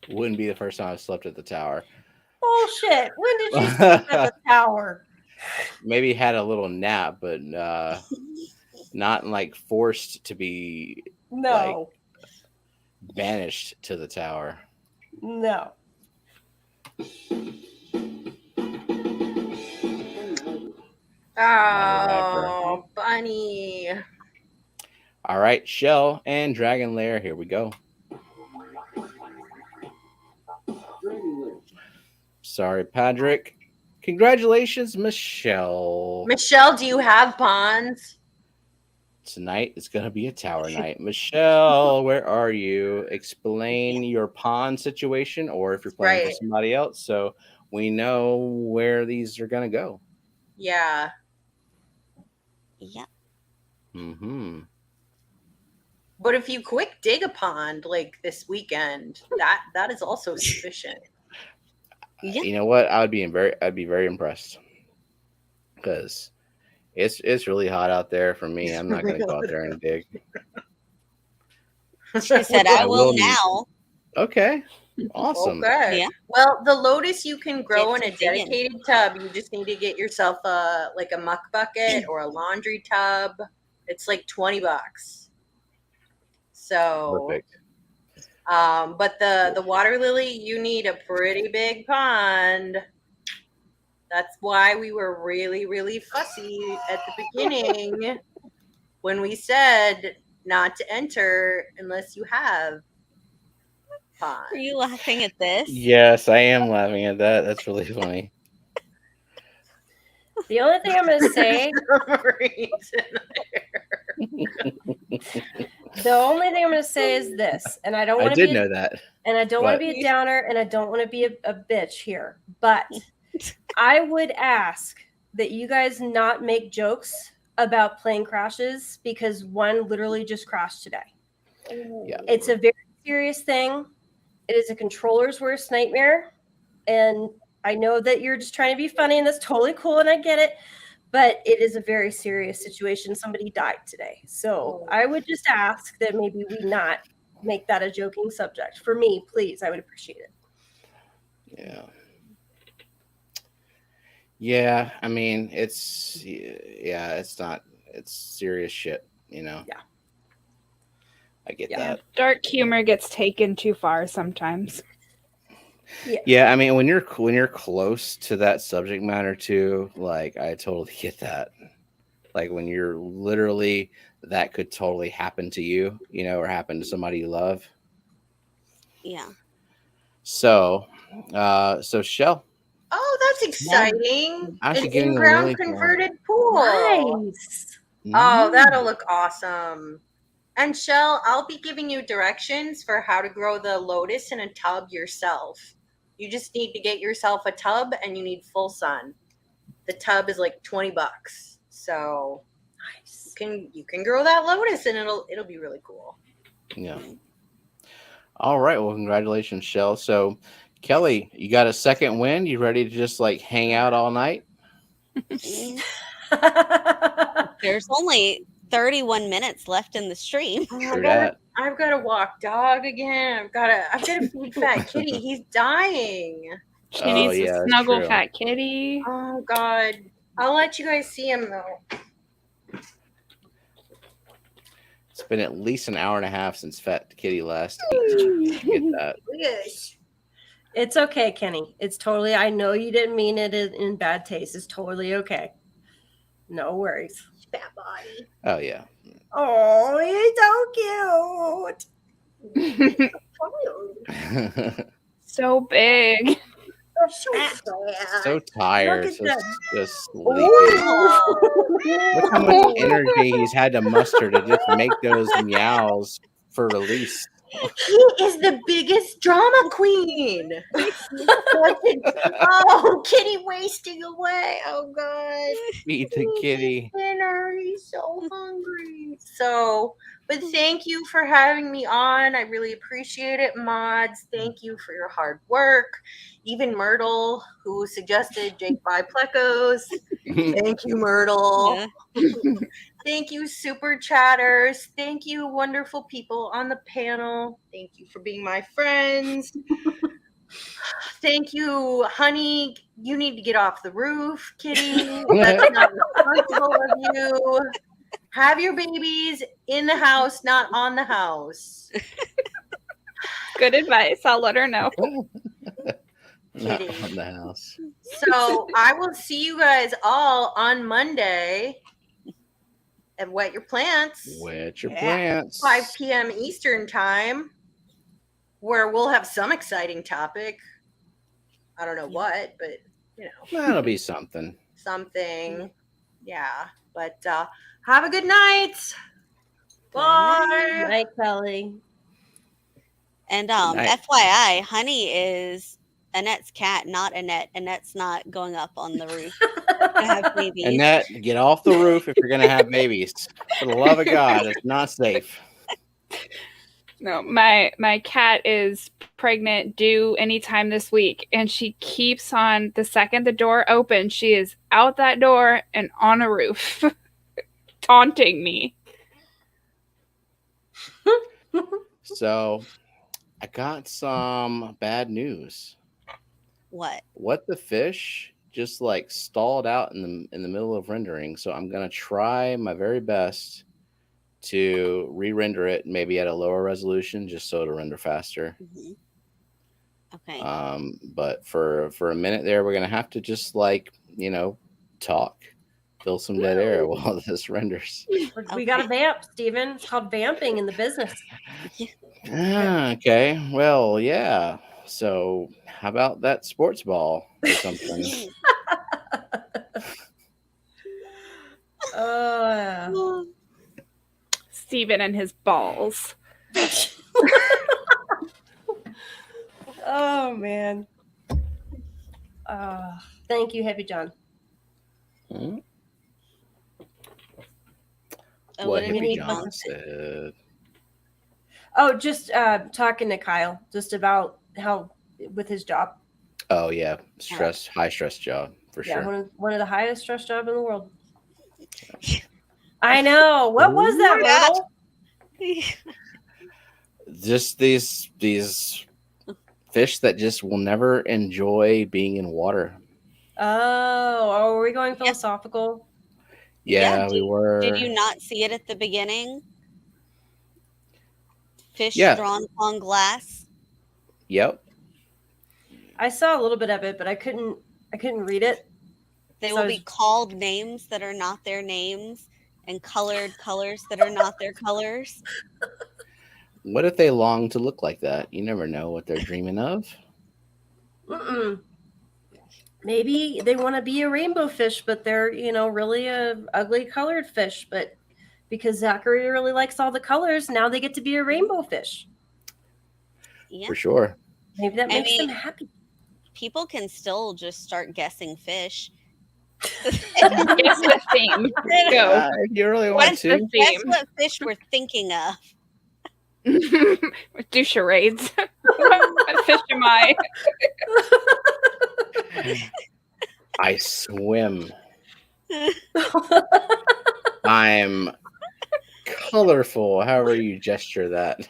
Wouldn't be the first time I've slept at the tower. Bullshit. When did you sleep at the tower? Maybe had a little nap, but not like forced to be No. banished to the tower. No. Oh, Bunny. All right, Shell and Dragon Lair. Here we go. Sorry, Patrick. Congratulations, Michelle. Michelle, do you have ponds? Tonight is going to be a tower night. Michelle, where are you? Explain your pond situation, or if you're playing with somebody else, so we know where these are going to go. Yeah. Yeah. Mm-hmm. But if you quick dig a pond like this weekend, that is also sufficient. Yeah. You know what? I'd be very impressed because it's really hot out there for me. I'm not going to go out there and dig. She said, I will now. Okay. Awesome. Okay. Yeah. Well, the lotus you can grow in Get a to digging. dedicated tub. You just need to get yourself a muck bucket or a laundry tub. It's like $20. So Perfect. but the water lily, you need a pretty big pond. That's why we were really, really fussy at the beginning when we said not to enter unless you have pond. Are you laughing at this? Yes, I am laughing at that. That's really funny. The only thing I'm going to say, the only thing I'm going to say is this, and I don't I want to did be, know that. and I don't want to be a downer, and I don't want to be a bitch here, but I would ask that you guys not make jokes about plane crashes because one literally just crashed today. Yeah. It's a very serious thing. It is a controller's worst nightmare. And I know that you're just trying to be funny and that's totally cool and I get it, but it is a very serious situation. Somebody died today. So I would just ask that maybe we not make that a joking subject. For me, please, I would appreciate it. Yeah. Yeah, I mean, it's serious shit, you know. Yeah. I get Yeah. that. Dark humor gets taken too far sometimes. Yeah, I mean, when you're close to that subject matter too, like I totally get that. Like when you're literally that could totally happen to you, you know, or happen to somebody you love. Yeah. So Shell. Oh, that's exciting. Actually An getting a in-ground really cool- converted pool. Nice. Oh, that'll look awesome. And Shell, I'll be giving you directions for how to grow the lotus in a tub yourself. You just need to get yourself a tub and you need full sun. The tub is like $20. So Nice. you can grow that lotus and it'll be really cool. Yeah. All right. Well, congratulations, Shell. So, Kelley, you got a second win? You ready to just like hang out all night? There's only 31 minutes left in the stream. I've got to walk dog again. I've got to feed Fat Kitty. He's dying. She needs to snuggle Fat Kitty. Oh God. I'll let you guys see him though. It's been at least an hour and a half since Fat Kitty last ate. Get that. Yes. It's okay, Kenny. It's totally. I know you didn't mean it in bad taste. It's totally okay. No worries. Fat body. Oh yeah. Oh, he's so cute. So big. So sad. So tired. Look So at just sleepy. Oh. Look how much energy he's had to muster to just make those meows for release. He is the biggest drama queen. Oh, kitty wasting away. Oh God. Feed the kitty. Dinner. He's so hungry. So, but thank you for having me on. I really appreciate it, mods. Thank you for your hard work. Even Myrtle, who suggested Jake buy plecos. Thank you, Myrtle. Yeah. Thank you, super chatters. Thank you, wonderful people on the panel. Thank you for being my friends. Thank you, honey. You need to get off the roof, kitty. That's not responsible of you. Have your babies in the house, not on the house. Good advice. I'll let her know. Not Kitty. from the house. So I will see you guys all on Monday at Wet Your Plants. Wet your Yeah. plants. 5 p.m. Eastern time, where we'll have some exciting topic. I don't know what, but you know, That'll be something. something. Yeah. But have a good night. Bye. Night, Kelley. And Nice. FYI, Honey is Annette's cat, not Annette. Annette's not going up on the roof to have babies. Annette, get off the roof if you're going to have babies. For the love of God, it's not safe. No, my cat is pregnant, due anytime this week, and she keeps on, the second the door opens, she is out that door and on a roof, taunting me. So, I got some bad news. What? What the fish just like stalled out in the middle of rendering, so I'm gonna try my very best to re-render it maybe at a lower resolution just so it'll render faster. Mhm. Okay. But for a minute there, we're gonna have to just like talk, fill some dead air while this renders. We got to vamp, Steven. It's called vamping in the business. Okay, well, yeah. So how about that sports ball or something? Oh, Steven and his balls. oh man. Thank you, Heavy John. Hmm? Oh, What did Hippie he John post it? said. Oh, just talking to Kyle, just about how with his job. Oh yeah, high stress job for Yeah, sure. one of the highest stress job in the world. I know. What was that, Myrtle? Just these fish that just will never enjoy being in water. Oh, are we going philosophical? Yeah, Yeah, we were. Did you not see it at the beginning? Fish Yeah. drawn upon glass. Yep. I saw a little bit of it, but I couldn't read it. They So will I be was- called names that are not their names and colored colors that are not their colors. What if they long to look like that? You never know what they're dreaming of. Mm-mm. Maybe they want to be a rainbow fish, but they're really a ugly colored fish. But because Zachary really likes all the colors, now they get to be a rainbow fish. Yeah. For sure. Maybe that I makes them mean- happy. People can still just start guessing fish. Guess the theme. Go. If you really want What's to. the Guess theme? what fish we're thinking of. Do charades. What fish am I? I swim. I'm colorful, however you gesture that.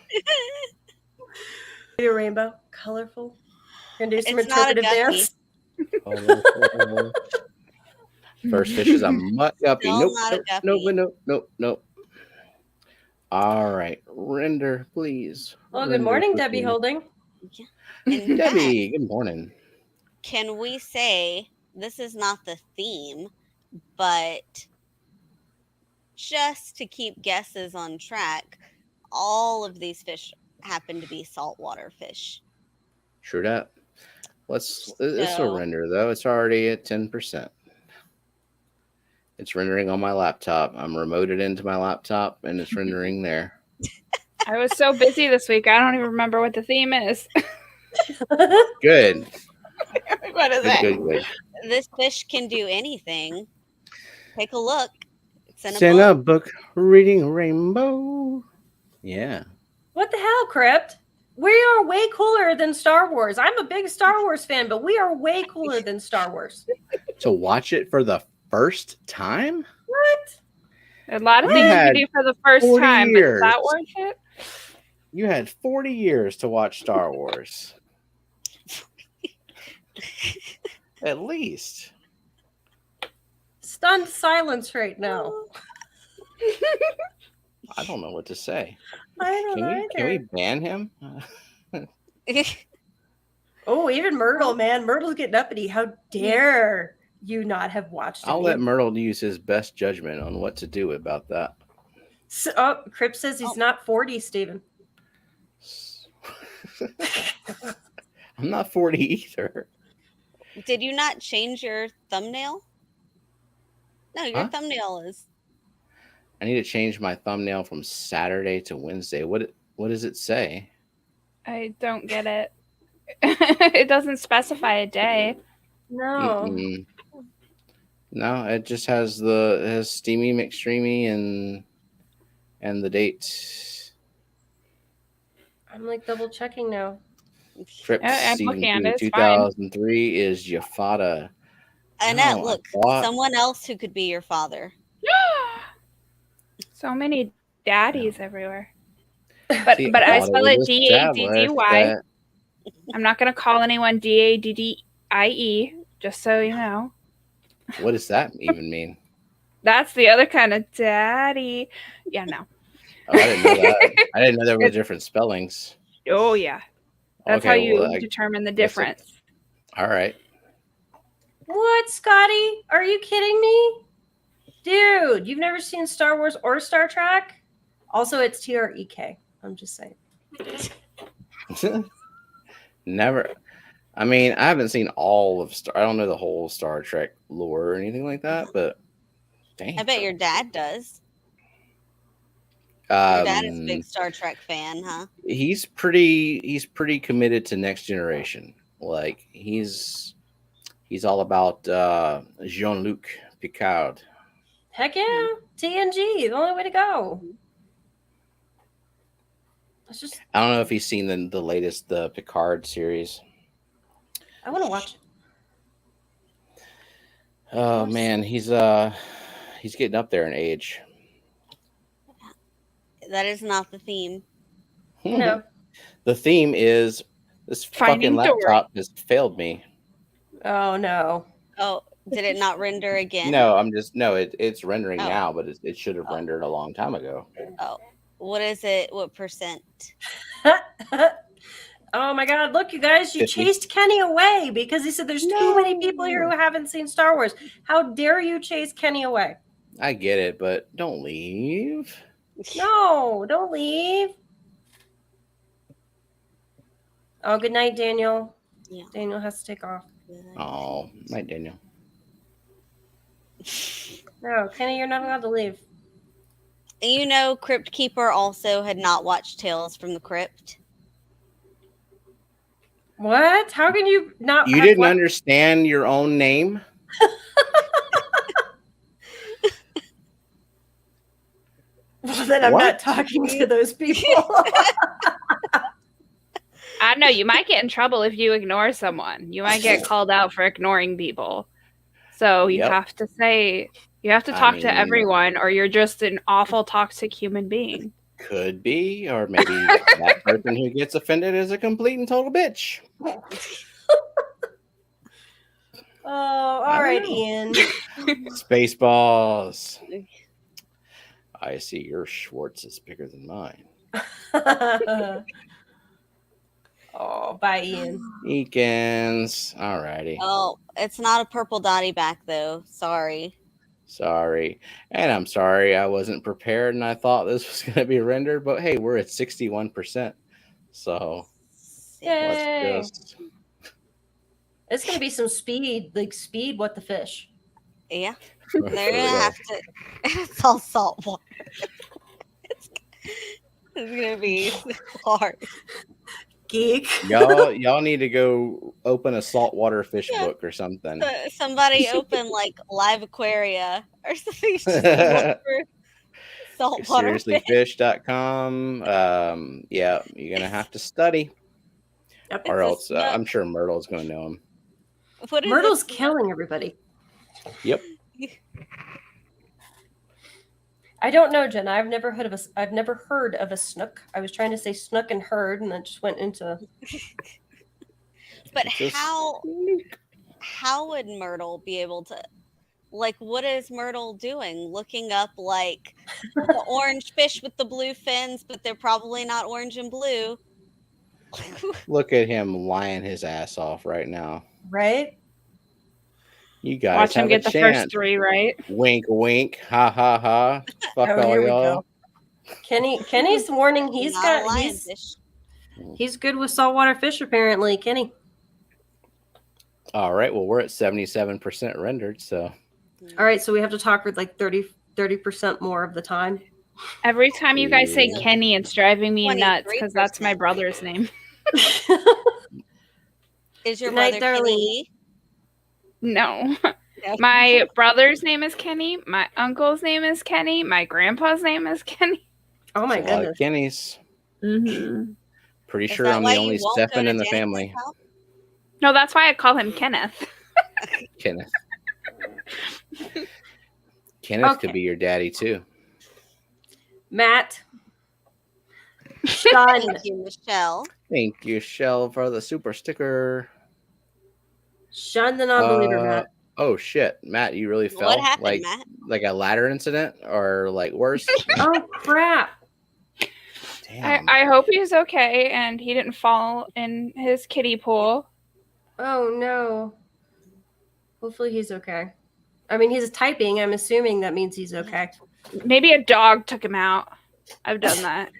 Be a rainbow, colorful. Gonna do some It's not a interpretive guppy. dance. First fish is a mutt guppy. Still Nope, not a nope, guppy. nope. All right, render, please. Well, good Render morning, for Debbie me. Holding. In fact, Debbie, good morning. can we say this is not the theme, but just to keep guesses on track, all of these fish happen to be saltwater fish. True that. It's a So- render though. It's already at 10%. It's rendering on my laptop. I'm remoted into my laptop and it's rendering there. I was so busy this week, I don't even remember what the theme is. Good. What is it? Good. This fish can do anything. Take a look. It's in a Send book. a book reading rainbow. Yeah. What the hell, Crypt? We are way cooler than Star Wars. I'm a big Star Wars fan, but we are way cooler than Star Wars. To watch it for the first time? What? A lot of You things had you do for the first 40 time, but years. is that worth it? You had 40 years to watch Star Wars. At least. Stunned silence right now. I don't know what to say. I don't know Can we either. ban him? Oh, even Myrtle, man. Myrtle's getting uppity. How dare you not have watched it? I'll let Myrtle use his best judgment on what to do about that. Crip says he's not 40, Steven. I'm not 40 either. Did you not change your thumbnail? No, your Huh? thumbnail is. I need to change my thumbnail from Saturday to Wednesday. What does it say? I don't get it. It doesn't specify a day. No. Mm-mm. No, it just has Steamy McStreamy and the date. I'm like double checking now. Crypt I'm season looking at 2, it, it's fine. 2003 is Jafada. Annette, No, I look, thought- someone else who could be your father. So many daddies everywhere. But See, I thought spell was it D-A-D-D-Y. established I'm not going to call anyone D-A-D-D-I-E, just so you know. What does that even mean? That's the other kind of daddy. Yeah, no. Oh, I didn't know that. I didn't know there were different spellings. Oh, yeah. That's how Okay, you well, determine the guess difference. All right. What, Scotty? Are you kidding me? Dude, you've never seen Star Wars or Star Trek? Also, it's Trek. I'm just saying. Never. I mean, I haven't seen all of Star. I don't know the whole Star Trek lore or anything like that, but dang. I bet your dad does. Your dad is a big Star Trek fan, huh? He's pretty committed to Next Generation. Like he's all about Jean-Luc Picard. Heck yeah. TNG, the only way to go. It's just, I don't know if he's seen the latest Picard series. I want to watch it. Oh man, he's getting up there in age. That is not the theme. No. The theme is this Finding fucking laptop has failed me. Oh, no. Oh, did it not render again? No, it's rendering Oh. now, but it should have rendered a long time ago. Oh, what is it? What percent? Oh my God! Look, you guys, you 50. chased Kenny away because he said there's too many people here who haven't seen Star Wars. How dare you chase Kenny away? I get it, but don't leave. No, don't leave. Oh, good night, Daniel. Yeah. Daniel has to take off. Oh, night, Daniel. No, Kenny, you're not allowed to leave. You know, Crypt Keeper also had not watched Tales from the Crypt. What? How can you not? You have didn't what- understand your own name? Well, then I'm What? not talking to those people. I know you might get in trouble if you ignore someone. You might get called out for ignoring people. So you Yep. have to I talk to mean- everyone, or you're just an awful toxic human being. Could be, or maybe that person who gets offended is a complete and total bitch. Oh, all right, Ian. Spaceballs. I see your Schwartz is bigger than mine. Oh, bye, Ian. Eakins. Alrighty. Oh, it's not a purple dotty back though. Sorry. Sorry. And I'm sorry I wasn't prepared and I thought this was going to be rendered, but hey, we're at 61%. So Yay! let's just. It's gonna be some speed, like speed. What the fish? Yeah. For They're gonna real. have to. It's all salt water. It's gonna be hard. Geek. Y'all need to go open a saltwater fish book or something. Somebody open like Live Aquaria or something. Just look for saltwater fish. Seriouslyfish.com. Yeah, you're gonna have to study, Yep. or It's a else snook. I'm sure Myrtle's gonna know him. What is Myrtle's this? killing everybody. Yep. I don't know, Jen. I've never heard of a snook. I was trying to say snook and herd, and then just went into. But Just- how would Myrtle be able to, like, what is Myrtle doing? Looking up like the orange fish with the blue fins, but they're probably not orange and blue. Look at him lying his ass off right now. Right? You guys Watch him have get a the chance. first 3 right. Wink, wink. Ha ha ha. Fuck Oh, all here we y'all. go. Kenny's warning. He's Not got. a lionfish. He's good with saltwater fish, apparently. Kenny. All right. Well, we're at 77% rendered. So All right, so we have to talk with like 30% more of the time. Every time you guys say Yeah. Kenny, it's driving me nuts because that's my 23%. brother's name. Is your Good night, brother darling. Kenny? No. No. My brother's name is Kenny. My uncle's name is Kenny. My grandpa's name is Kenny. Oh my it's a lot of goodness. Kenny's. Mm-hmm. Pretty Is sure that I'm why the you only won't go Stefan to in the Danis's family. house? No, that's why I call him Kenneth. Kenneth. Kenneth Okay. could be your daddy too. Matt. Sean. Thank you, Michelle. Thank you, Shell, for the super sticker. Shun the non-believer, Matt. Oh shit, Matt, you really fell? What happened, like, Matt? Like a ladder incident, or like worse? Oh crap. Damn. I hope he's okay and he didn't fall in his kiddie pool. Oh no. Hopefully he's okay. I mean, he's typing. I'm assuming that means he's okay. Maybe a dog took him out. I've done that.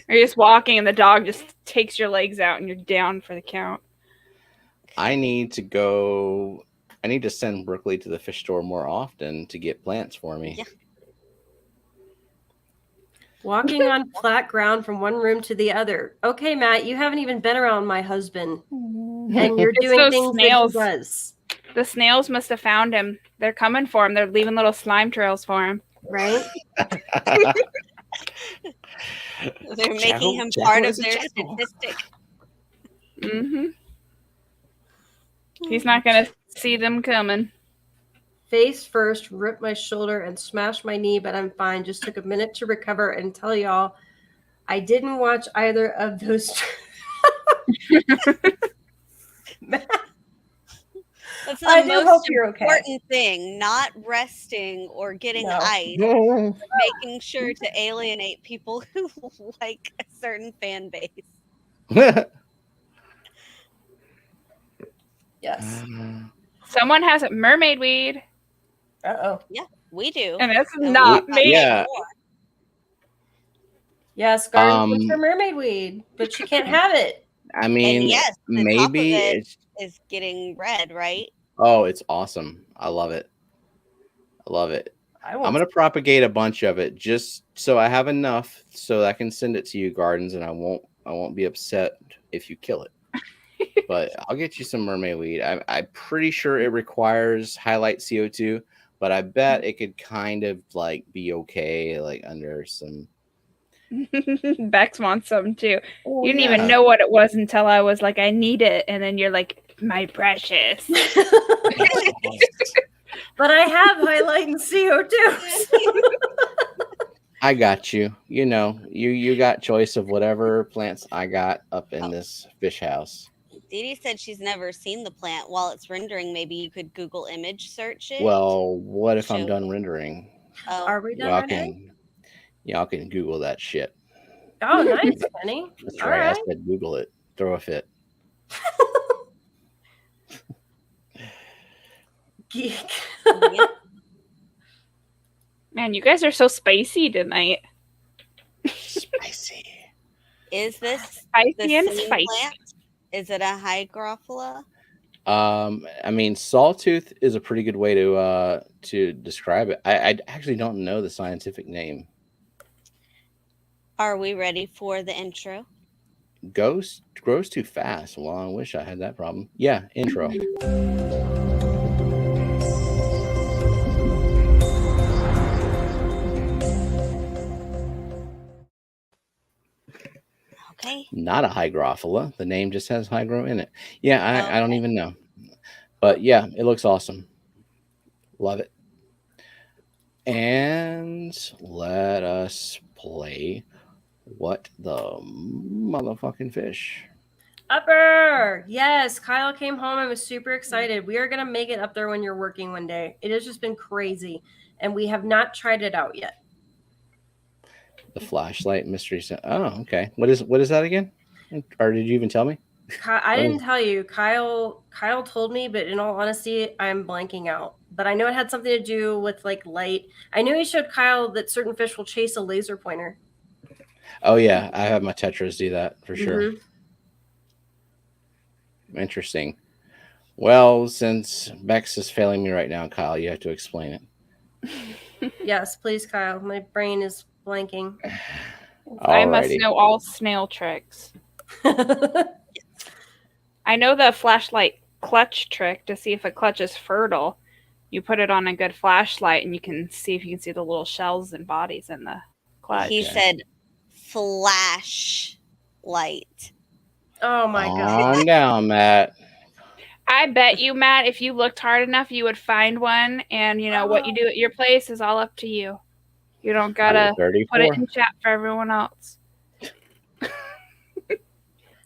Or you're just walking and the dog just takes your legs out and you're down for the count. I need to send Brooklyn to the fish store more often to get plants for me. Yeah. Walking on flat ground from one room to the other. Okay, Matt, you haven't even been around my husband, and you're It's doing those things snails. that he does, The snails must have found him. They're coming for him. They're leaving little slime trails for him. right? They're making him Jackal part of is a their jackal. statistic. Mm-hmm. He's not going to see them coming. Face first, ripped my shoulder and smashed my knee, but I'm fine. Just took a minute to recover and tell y'all I didn't watch either of those. That's I the do hope most you're okay. important thing, not resting or getting No. ice. Making sure to alienate people who like a certain fan base. Yes. Someone has a mermaid weed, Uh-oh. We do. and that's And not we've got me. Yeah. more. Yes, Garden wants Um, her mermaid weed, but she can't have it. I mean, And yes, the top of maybe it it's. is getting red, right? Oh, it's awesome! I love it. I love it. I I'm won't. gonna propagate a bunch of it just so I have enough so I can send it to you, Gardens, and I won't be upset if you kill it. But I'll get you some mermaid weed. I'm pretty sure it requires highlight CO2, but I bet it could kind of like be okay, like under some. Bex wants some too. Oh, You didn't yeah. even know what it was until I was like, I need it. And then you're like, my precious. But I have highlight and CO2. I got you. You know, you got choice of whatever plants I got up in this fish house. Dee Dee said she's never seen the plant. While it's rendering, maybe you could Google image search it. Well, what if I'm Show done me. rendering? Oh, Are we done already? Y'all can Google that shit. Oh, nice, Kenny. That's All right. right. I said Google it. throw a fit. Geek. Yep. Man, you guys are so spicy tonight. Spicy. Is this Spicy the and same spicy. plant? Is it a hygrophila? I mean, sawtooth is a pretty good way to describe it. I actually don't know the scientific name. Are we ready for the intro? Grows too fast. Well, I wish I had that problem. Yeah, intro. Okay. Not a hygrophila. The name just has hygro in it. Yeah, I don't Okay. even know. But yeah, it looks awesome. Love it. And let us play What the Motherfucking Fish. Upper! Yes, Kyle came home and was super excited. We are going to make it up there when you're working one day. It has just been crazy, and we have not tried it out yet. The flashlight mystery. Oh, okay. What is that again? Or did you even tell me? I didn't tell you. Kyle told me, but in all honesty, I'm blanking out. But I know it had something to do with like light. I knew he showed Kyle that certain fish will chase a laser pointer. Oh yeah, I have my tetras do that for sure. Mm-hmm. Interesting. Well, since Bex is failing me right now, Kyle, you have to explain it. Yes, please, Kyle. My brain is blanking. I must Alrighty. know all snail tricks. I know the flashlight clutch trick to see if a clutch is fertile. You put it on a good flashlight and you can see if you can see the little shells and bodies in the clutch. He said flashlight. Oh my god. Calm down, Matt. I bet you, Matt, if you looked hard enough, you would find one. And you know what you do at your place is all up to you. You don't gotta put it in chat for everyone else.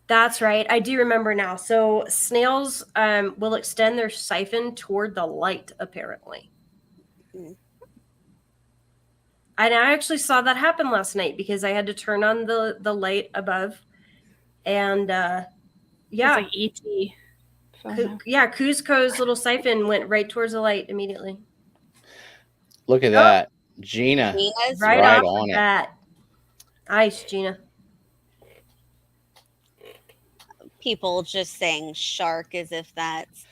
That's right. I do remember now. So snails will extend their siphon toward the light, apparently. Mm. And I actually saw that happen last night because I had to turn on the light above. And yeah. It's like E.T. Yeah, Cuzco's little siphon went right towards the light immediately. Look at that. Gina. Gina's Right right off on the it. bat. Nice, Gina. people just saying shark as if that's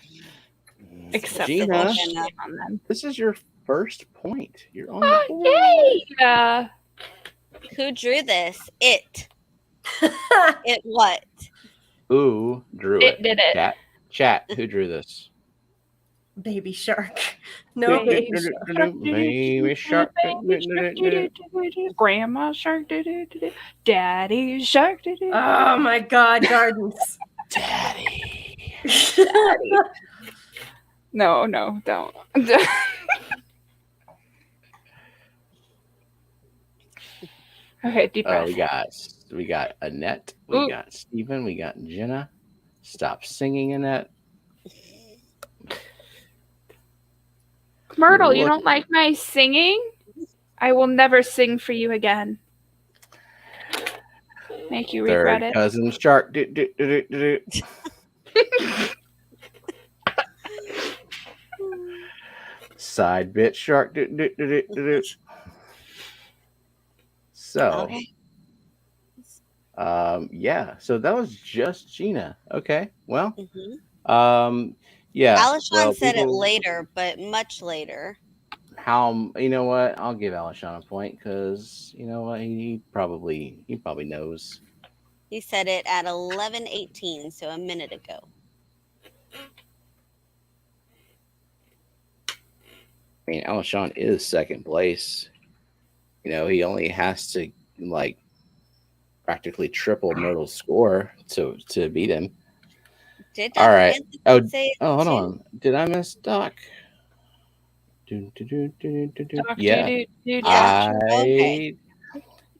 acceptable. Gina, on them. this is your first point. You're on the board. Yay! Yeah. Who drew this? It. It what? Who drew it? It did it. Chat. Who drew this? Baby shark. No baby shark. Baby shark. Grandma shark. Daddy shark. Oh my God, Gardens. Daddy. Daddy. No, don't. Okay, deep breath. We got Annette. We got Stephen. We got Jenna. Stop singing, Annette. Myrtle, you don't like my singing? I will never sing for you again. Make you regret Third it. cousin shark. Side bit shark. So, yeah. So that was just Gina. Okay. Well, yeah. Alishon said it later, but much later. You know what? I'll give Alishon a point because you know what? He probably knows. He said it at 11:18, so a minute ago. I mean, Alishon is second place. You know, he only has to like practically triple Myrtle's score to beat him. All right. Hold on. Did I miss Doc? Yeah.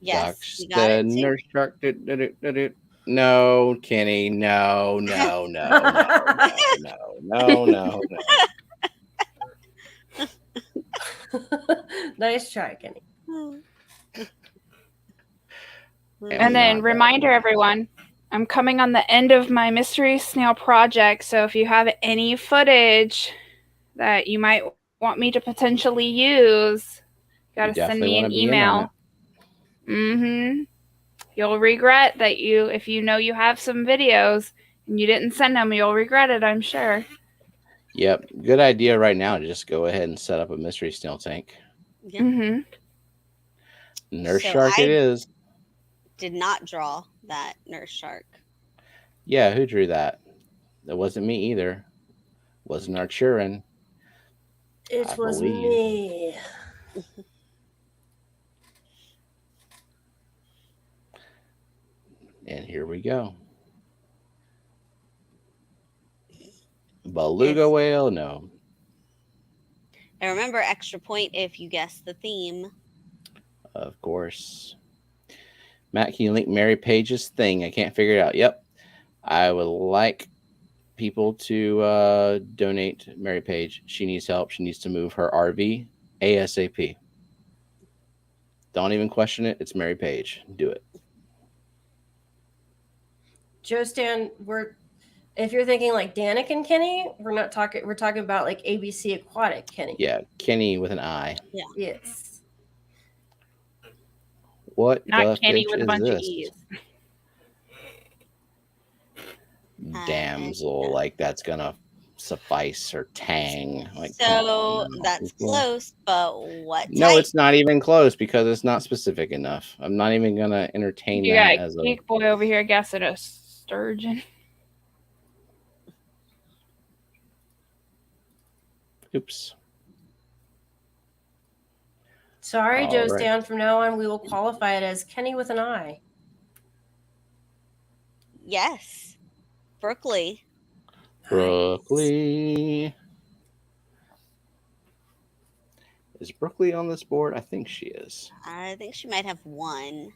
Yes. Doc's the nurse shark. No, Kenny. No. Nice try, Kenny. And then reminder everyone, I'm coming on the end of my mystery snail project, so if you have any footage that you might want me to potentially use, gotta send me an email. Mm-hmm. You'll regret that if you know you have some videos and you didn't send them, you'll regret it, I'm sure. Yep. Good idea right now to just go ahead and set up a mystery snail tank. Yeah. Mm-hmm. Nurse So shark it is. Did not draw that nurse shark. Yeah, who drew that? That wasn't me either. Wasn't our children. It was me. And here we go. Beluga whale? No. And remember, extra point if you guess the theme. Of course. Matt, can you link Mary Page's thing? I can't figure it out. Yep. I would like people to donate Mary Page. She needs help. She needs to move her RV ASAP. Don't even question it. It's Mary Page. Do it. Joe Stan, if you're thinking like Danik and Kenny, we're talking about like ABC Aquatic Kenny. Yeah, Kenny with an I. Yeah. Yes. What Not the Kenny fitch with a is bunch this? of E's. Damsel, like that's gonna suffice, or tang. Like, So that's close, but what? No, type? it's not even close because it's not specific enough. I'm not even gonna entertain You that got as a Geek Boy over here guessing a sturgeon. oops. Sorry, All Joe right. Stan. From now on, we will qualify it as Kenny with an I. Yes, Berkeley. Brooklyn. Is Brooklyn on this board? I think she is. I think she might have one.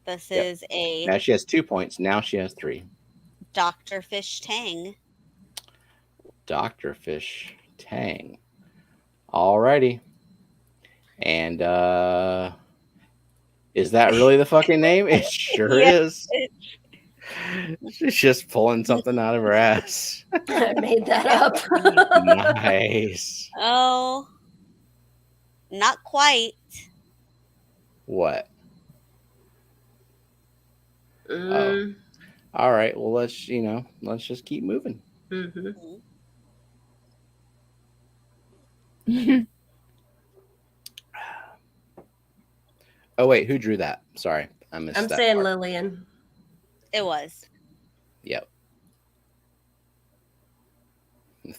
This Yep. is a Now she has 2 points. Now she has 3. Dr. Fish Tang. Dr. Fish Tang. Alrighty. And is that really the fucking name? It sure Yeah. is. She's just pulling something out of her ass. I made that up. Nice. Oh, not quite. What? Oh. All right. Well, let's just keep moving. Oh wait, who drew that? Sorry, I missed I'm that saying part. Lillian. It was. Yep.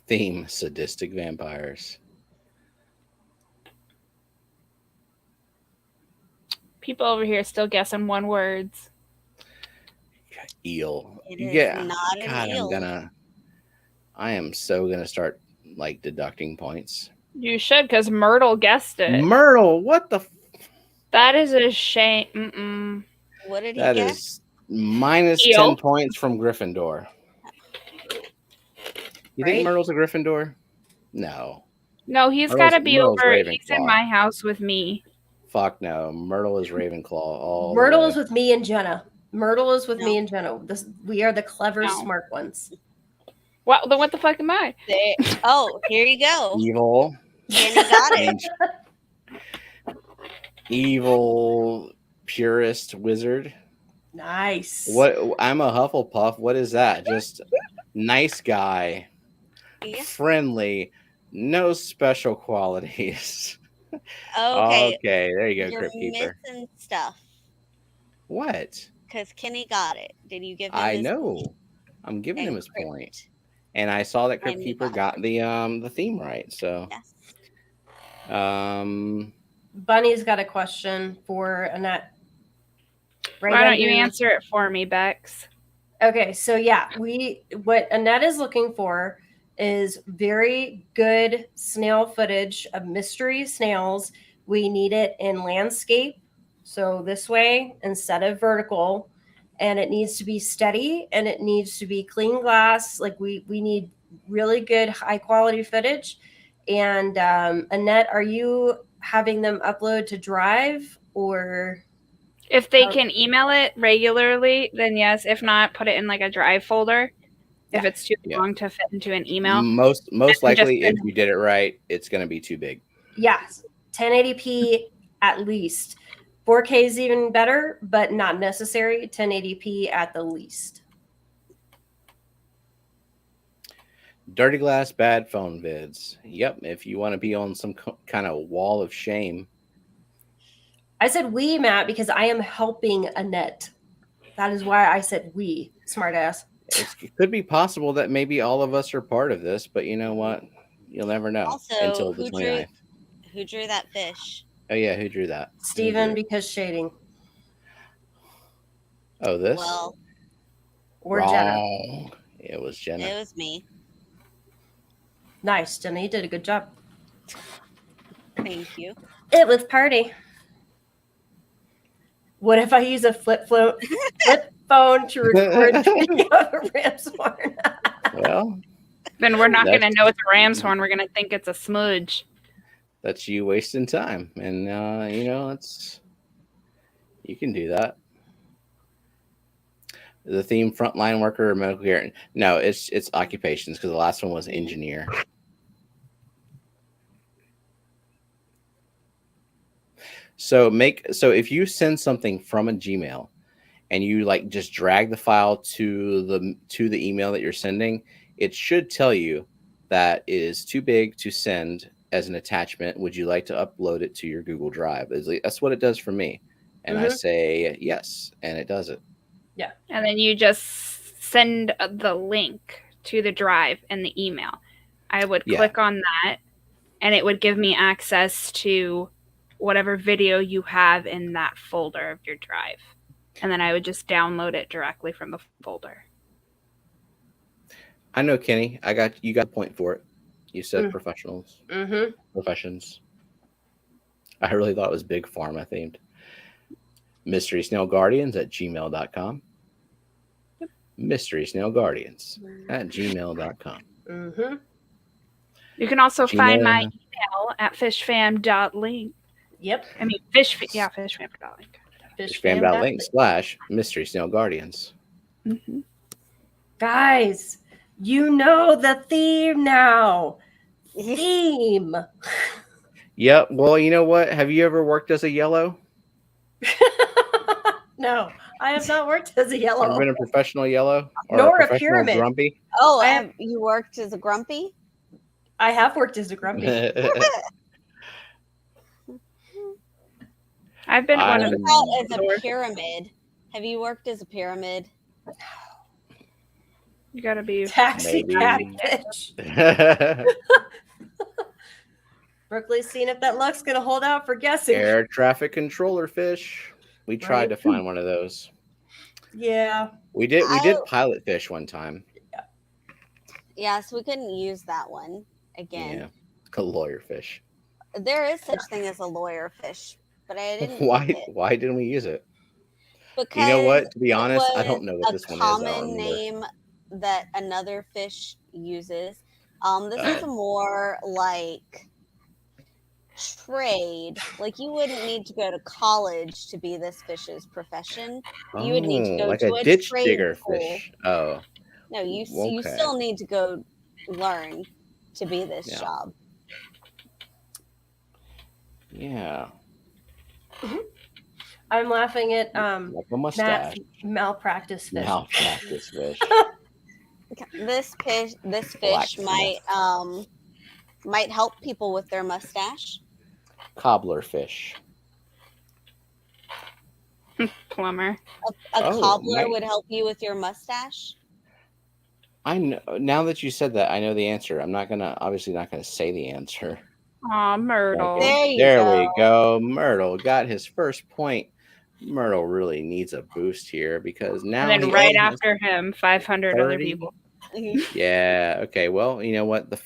Theme: sadistic vampires. People over here still guessing one words. Eel. It You is get. not an God, eel. I am so gonna start like deducting points. You should, because Myrtle guessed it. Myrtle, what the? That is a shame. Mm-mm. What did he That guess? is minus Eel. 10 points from Gryffindor. You think Right? Myrtle's a Gryffindor? No. No, he's got to be Myrtle's over. He's Ravenclaw. in my house with me. Fuck no. Myrtle is Ravenclaw. All the Myrtle way. is with me and Jenna. Myrtle is with No. me and Jenna. We are the clever, No. smart ones. Well, then what the fuck am I? Oh, here you go. Evil. Kenny got it. Evil purist wizard. Nice. What? I'm a Hufflepuff. What is that? Just nice guy, Yeah. friendly, no special qualities. Okay. Okay, there you go, You're Crypt Keeper. missing stuff What? because Kenny got it. Did you give him? I his know. point? I'm giving him And his Crypt. point, and I saw that Crypt And Keeper Nico. got the theme right. So, Yes. Bunny's got a question for Annette. Right Why don't you under- answer it for me, Bex? Okay, so yeah, what Annette is looking for is very good snail footage of mystery snails. We need it in landscape, so this way instead of vertical, and it needs to be steady and it needs to be clean glass. Like we need really good high quality footage. And Annette, are you having them upload to Drive or? If they can email it regularly, then yes. If not, put it in like a drive folder. If it's too long to fit into an email. Most And likely, just- if you did it right, it's going to be too big. Yes, 1080p at least. 4K is even better, but not necessary. 1080p at the least. Dirty glass, bad phone vids. Yep. If you want to be on some kind of wall of shame. I said we, Matt, because I am helping Annette. That is why I said we, smartass. It could be possible that maybe all of us are part of this, but you know what? You'll never know Also, until the 29th. Who drew that fish? Oh, yeah. Who drew that? Steven, because shading. Oh, this? Well, Or wrong. Jenna. It was Jenna. It was me. Nice, Jenna. You did a good job. Thank you. It was party. What if I use a flip phone to record video of a ram's horn? Well, then we're not going to know it's a ram's horn. We're going to think it's a smudge. That's you wasting time. And, you know, you can do that. The theme, frontline worker or medical care. No, it's occupations because the last one was engineer. So if you send something from a Gmail and you like just drag the file to the email that you're sending, it should tell you that it is too big to send as an attachment. Would you like to upload it to your Google Drive? That's what it does for me. And I say yes, and it does it. Yeah. And then you just send the link to the drive in the email. I would click on that, and it would give me access to whatever video you have in that folder of your drive. And then I would just download it directly from the folder. I know, Kenny. You got a point for it. You said professionals. Professions. I really thought it was big pharma themed. MysterySnailGuardians@gmail.com. MysterySnailGuardians@gmail.com. You can also find my email at fishfam.link. Yep. I mean, fishfam.link. Fishfam.link/MysterySnailGuardians. Guys, you know the theme now. Theme. Yep. Well, you know what? Have you ever worked as a yellow? No, I have not worked as a yellow. Ever been a professional yellow? Or Nor a professional pyramid. Grumpy? Oh, you worked as a grumpy? I have worked as a grumpy. I've been one of them. As a pyramid. Have you worked as a pyramid? You gotta be taxi catfish. Brooklyn's seeing if that luck's gonna hold out for guessing. Air traffic controller fish. We tried to find one of those. Yeah. We did pilot fish one time. Yes, we couldn't use that one again. Yeah. A lawyer fish. There is such thing as a lawyer fish, but I didn't. Why didn't we use it? Because you know what? To be honest, I don't know what this one is. A common name that another fish uses. This is more like trade. Like you wouldn't need to go to college to be this fish's profession. You would need to go like to a a ditch trade digger school. fish. Oh. No, you still need to go learn to be this job. Yeah. I'm laughing at like a mustache. Malpractice fish. Malpractice fish. This fish might help people with their mustache. Cobbler fish. Plumber. A cobbler would help you with your mustache. I know. Now that you said that, I know the answer. I'm obviously not gonna say the answer. Aw, Myrtle. There we go. Myrtle got his first point. Myrtle really needs a boost here because now. And then right after him, 500 other people. Yeah. Okay. Well, you know what? The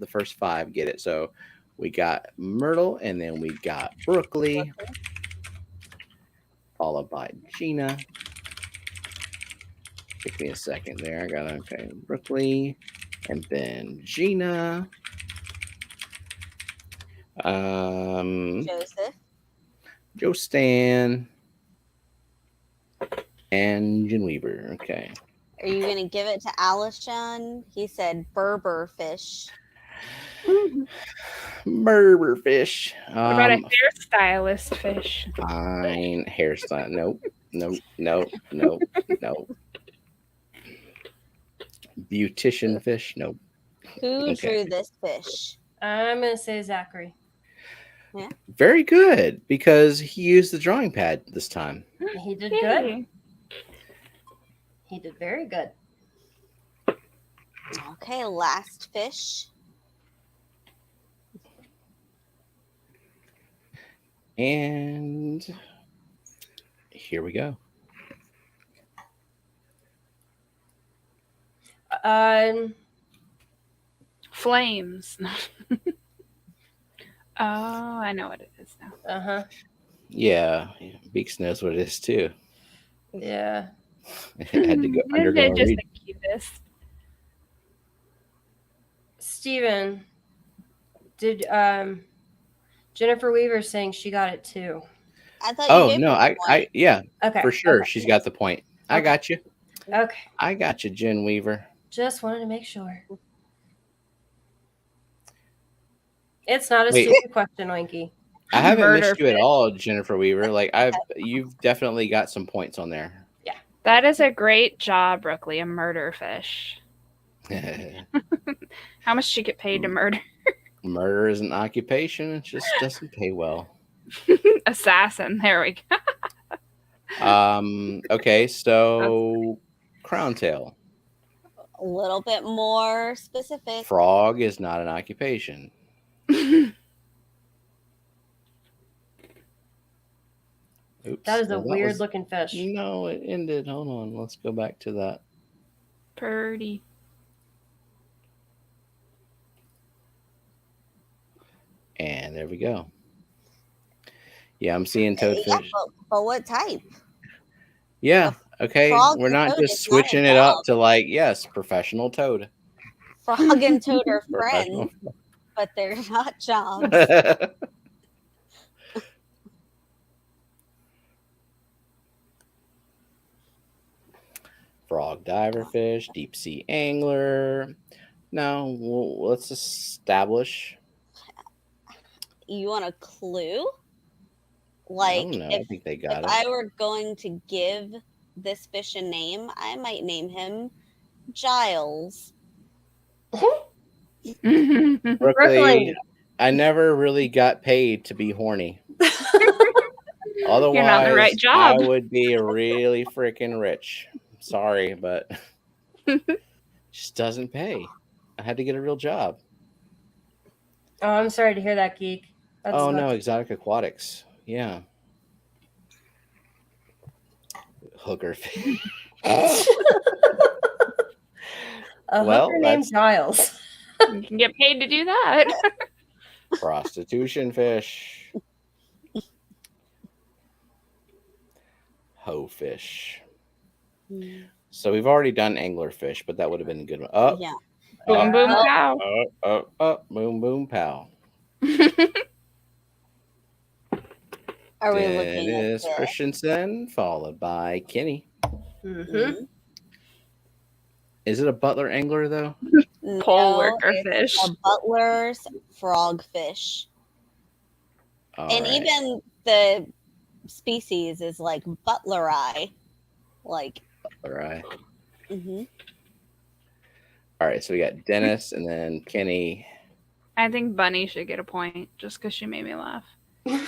first five get it. So we got Myrtle, and then we got Brooklyn, followed by Gina. Give me a second there. I got Brooklyn, and then Gina. Joseph. Joe Stan. And Jen Weaver. Okay. Are you going to give it to Alishon? He said Berber fish. Murder fish. What about a hairstylist fish? Fine. Hairstyle. Nope. Beautician fish. Nope. Who Okay. drew this fish? I'm going to say Zachary. Very good, because he used the drawing pad this time. He did good. He did very good. Okay, last fish. And here we go. Flames. Oh, I know what it is now. Uh-huh. Yeah, Beaks knows what it is too. Yeah. It had to go undergo They're a just read. the cutest. Steven, did Jennifer Weaver saying she got it too? I thought you Oh gave no, me one. yeah, Okay. for sure. Okay. She's got the point. I Okay. got you. Okay. I got you, Jen Weaver. Just wanted to make sure. It's not a Wait. stupid question, Oinky. I haven't Murder missed you at all, Jennifer Weaver. Like you've definitely got some points on there. That is a great job, Brooklyn. A murder fish. How much did you get paid to murder? Murder is an occupation. It just doesn't pay well. Assassin. There we go. Okay, so crown tail. A little bit more specific. Frog is not an occupation. Oops. That is a Well, weird was- looking fish. No, it ended. Hold on. Let's go back to that. Purdy. And there we go. Yeah, I'm seeing toadfish. Yeah, but what type? Yeah. Okay. frog We're and not toad just is not a switching it up job. to like, yes, professional toad. Frog and toad are Professional. friends, but they're not jobs. Frog diver fish, deep sea angler. Now, let's establish. You want a clue? I Like, don't know. I if think they got if it. I were going to give this fish a name, I might name him Giles. Brooklyn, Brooklyn. I never really got paid to be horny. Otherwise, You're not in the right job. I would be really freaking rich. Sorry, but just doesn't pay. I had to get a real job. Oh, I'm sorry to hear that, Geek. That's Oh no, exotic aquatics. Yeah. Hooker fish. A Well, hooker named that's- Giles. You can get paid to do that. Prostitution fish. Hoe fish. So we've already done angler fish, but that would have been a good one. Oh, Yeah. Boom, boom, pow. boom, boom, pow. Are we looking at Dennis this? Christensen, followed by Kenny. Mm-hmm. Is it a butler angler though? Pole No, worker it's fish. a butler's frogfish. All And right. even the species is like butleri. Like, All right. mhm. All right. So we got Dennis and then Kenny. I think Bunny should get a point just because she made me laugh. And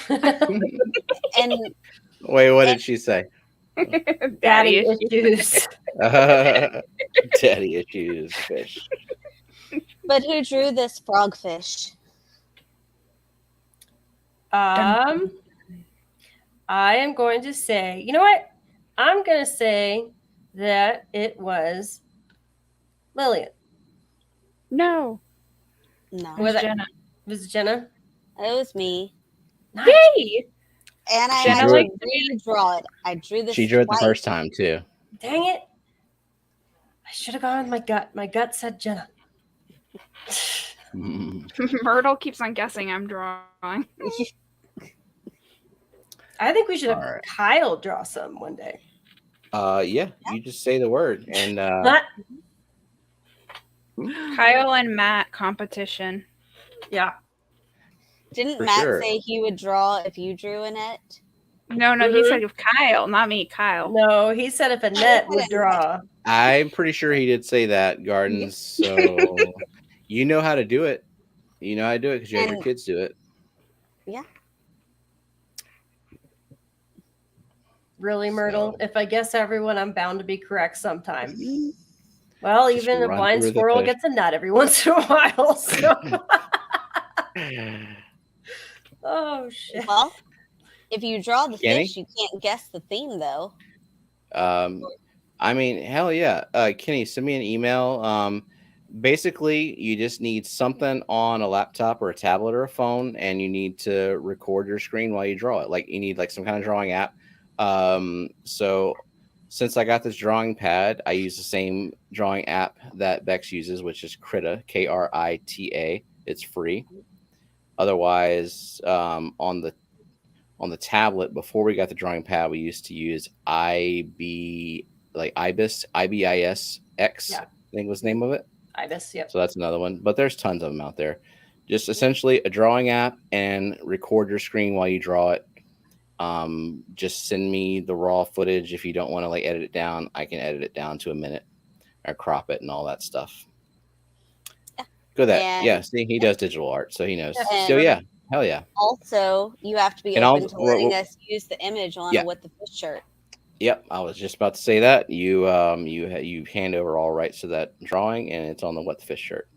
Wait, what did she say? Daddy issues. issues. Daddy issues fish. but who drew this frogfish? I am going to say, you know what? I'm going to say that it was Lillian. No. No, It was Was it- Jenna. Was it Jenna? it was me. Nice. Yay! And I Jenna had drew to redraw it. I drew this. She drew it the twice. first time too. Dang it. I should have gone with my gut. My gut said Jenna. Myrtle keeps on guessing I'm drawing. I think we should have All right. Kyle draw some one day. Yeah, you just say the word, and Kyle and Matt competition. Yeah. Didn't For Matt sure. say he would draw if you drew Annette? No, he said Kyle, not me, Kyle. No, he said if Annette would draw. I'm pretty sure he did say that, Gardens. So you know how to do it. You know how to do it because you had your kids do it. Yeah. Really, Myrtle? So- If I guess everyone, I'm bound to be correct sometime. Well, Just even a run blind through the squirrel fish. gets a nut every once in a while. So. Oh, shit. Well, if you draw the Kenny? fish, you can't guess the theme, though. I mean, hell yeah. Kenny, send me an email. Basically, you just need something on a laptop or a tablet or a phone, and you need to record your screen while you draw it. Like you need like some kind of drawing app. So since I got this drawing pad, I use the same drawing app that Bex uses, which is Krita, Krita. It's free. Otherwise, on the tablet before we got the drawing pad, we used to use IBIS X. Yeah. I think was the name of it. Ibis, yep. So that's another one, but there's tons of them out there. Just essentially a drawing app and record your screen while you draw it. Just send me the raw footage. If you don't want to like edit it down, I can edit it down to a minute or crop it and all that stuff. Go that. Yeah. See, he does digital art, so he knows. So yeah, hell yeah. Also, you have to be open to letting us use the image on a What the Fish shirt. Yep, I was just about to say that. You hand over all rights to that drawing, and it's on the What the Fish shirt.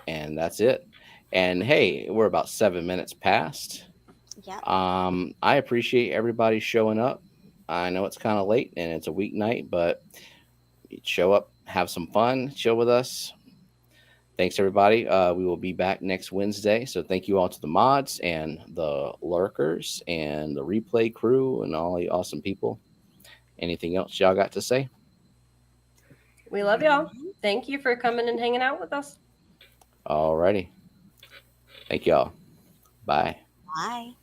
And that's it. And hey, we're about 7 minutes past. Yeah. I appreciate everybody showing up. I know it's kind of late and it's a weeknight, but show up, have some fun, chill with us. Thanks, everybody. We will be back next Wednesday. So thank you all to the mods and the lurkers and the replay crew and all the awesome people. Anything else y'all got to say? We love y'all. Thank you for coming and hanging out with us. All righty. Thank y'all. Bye. Bye.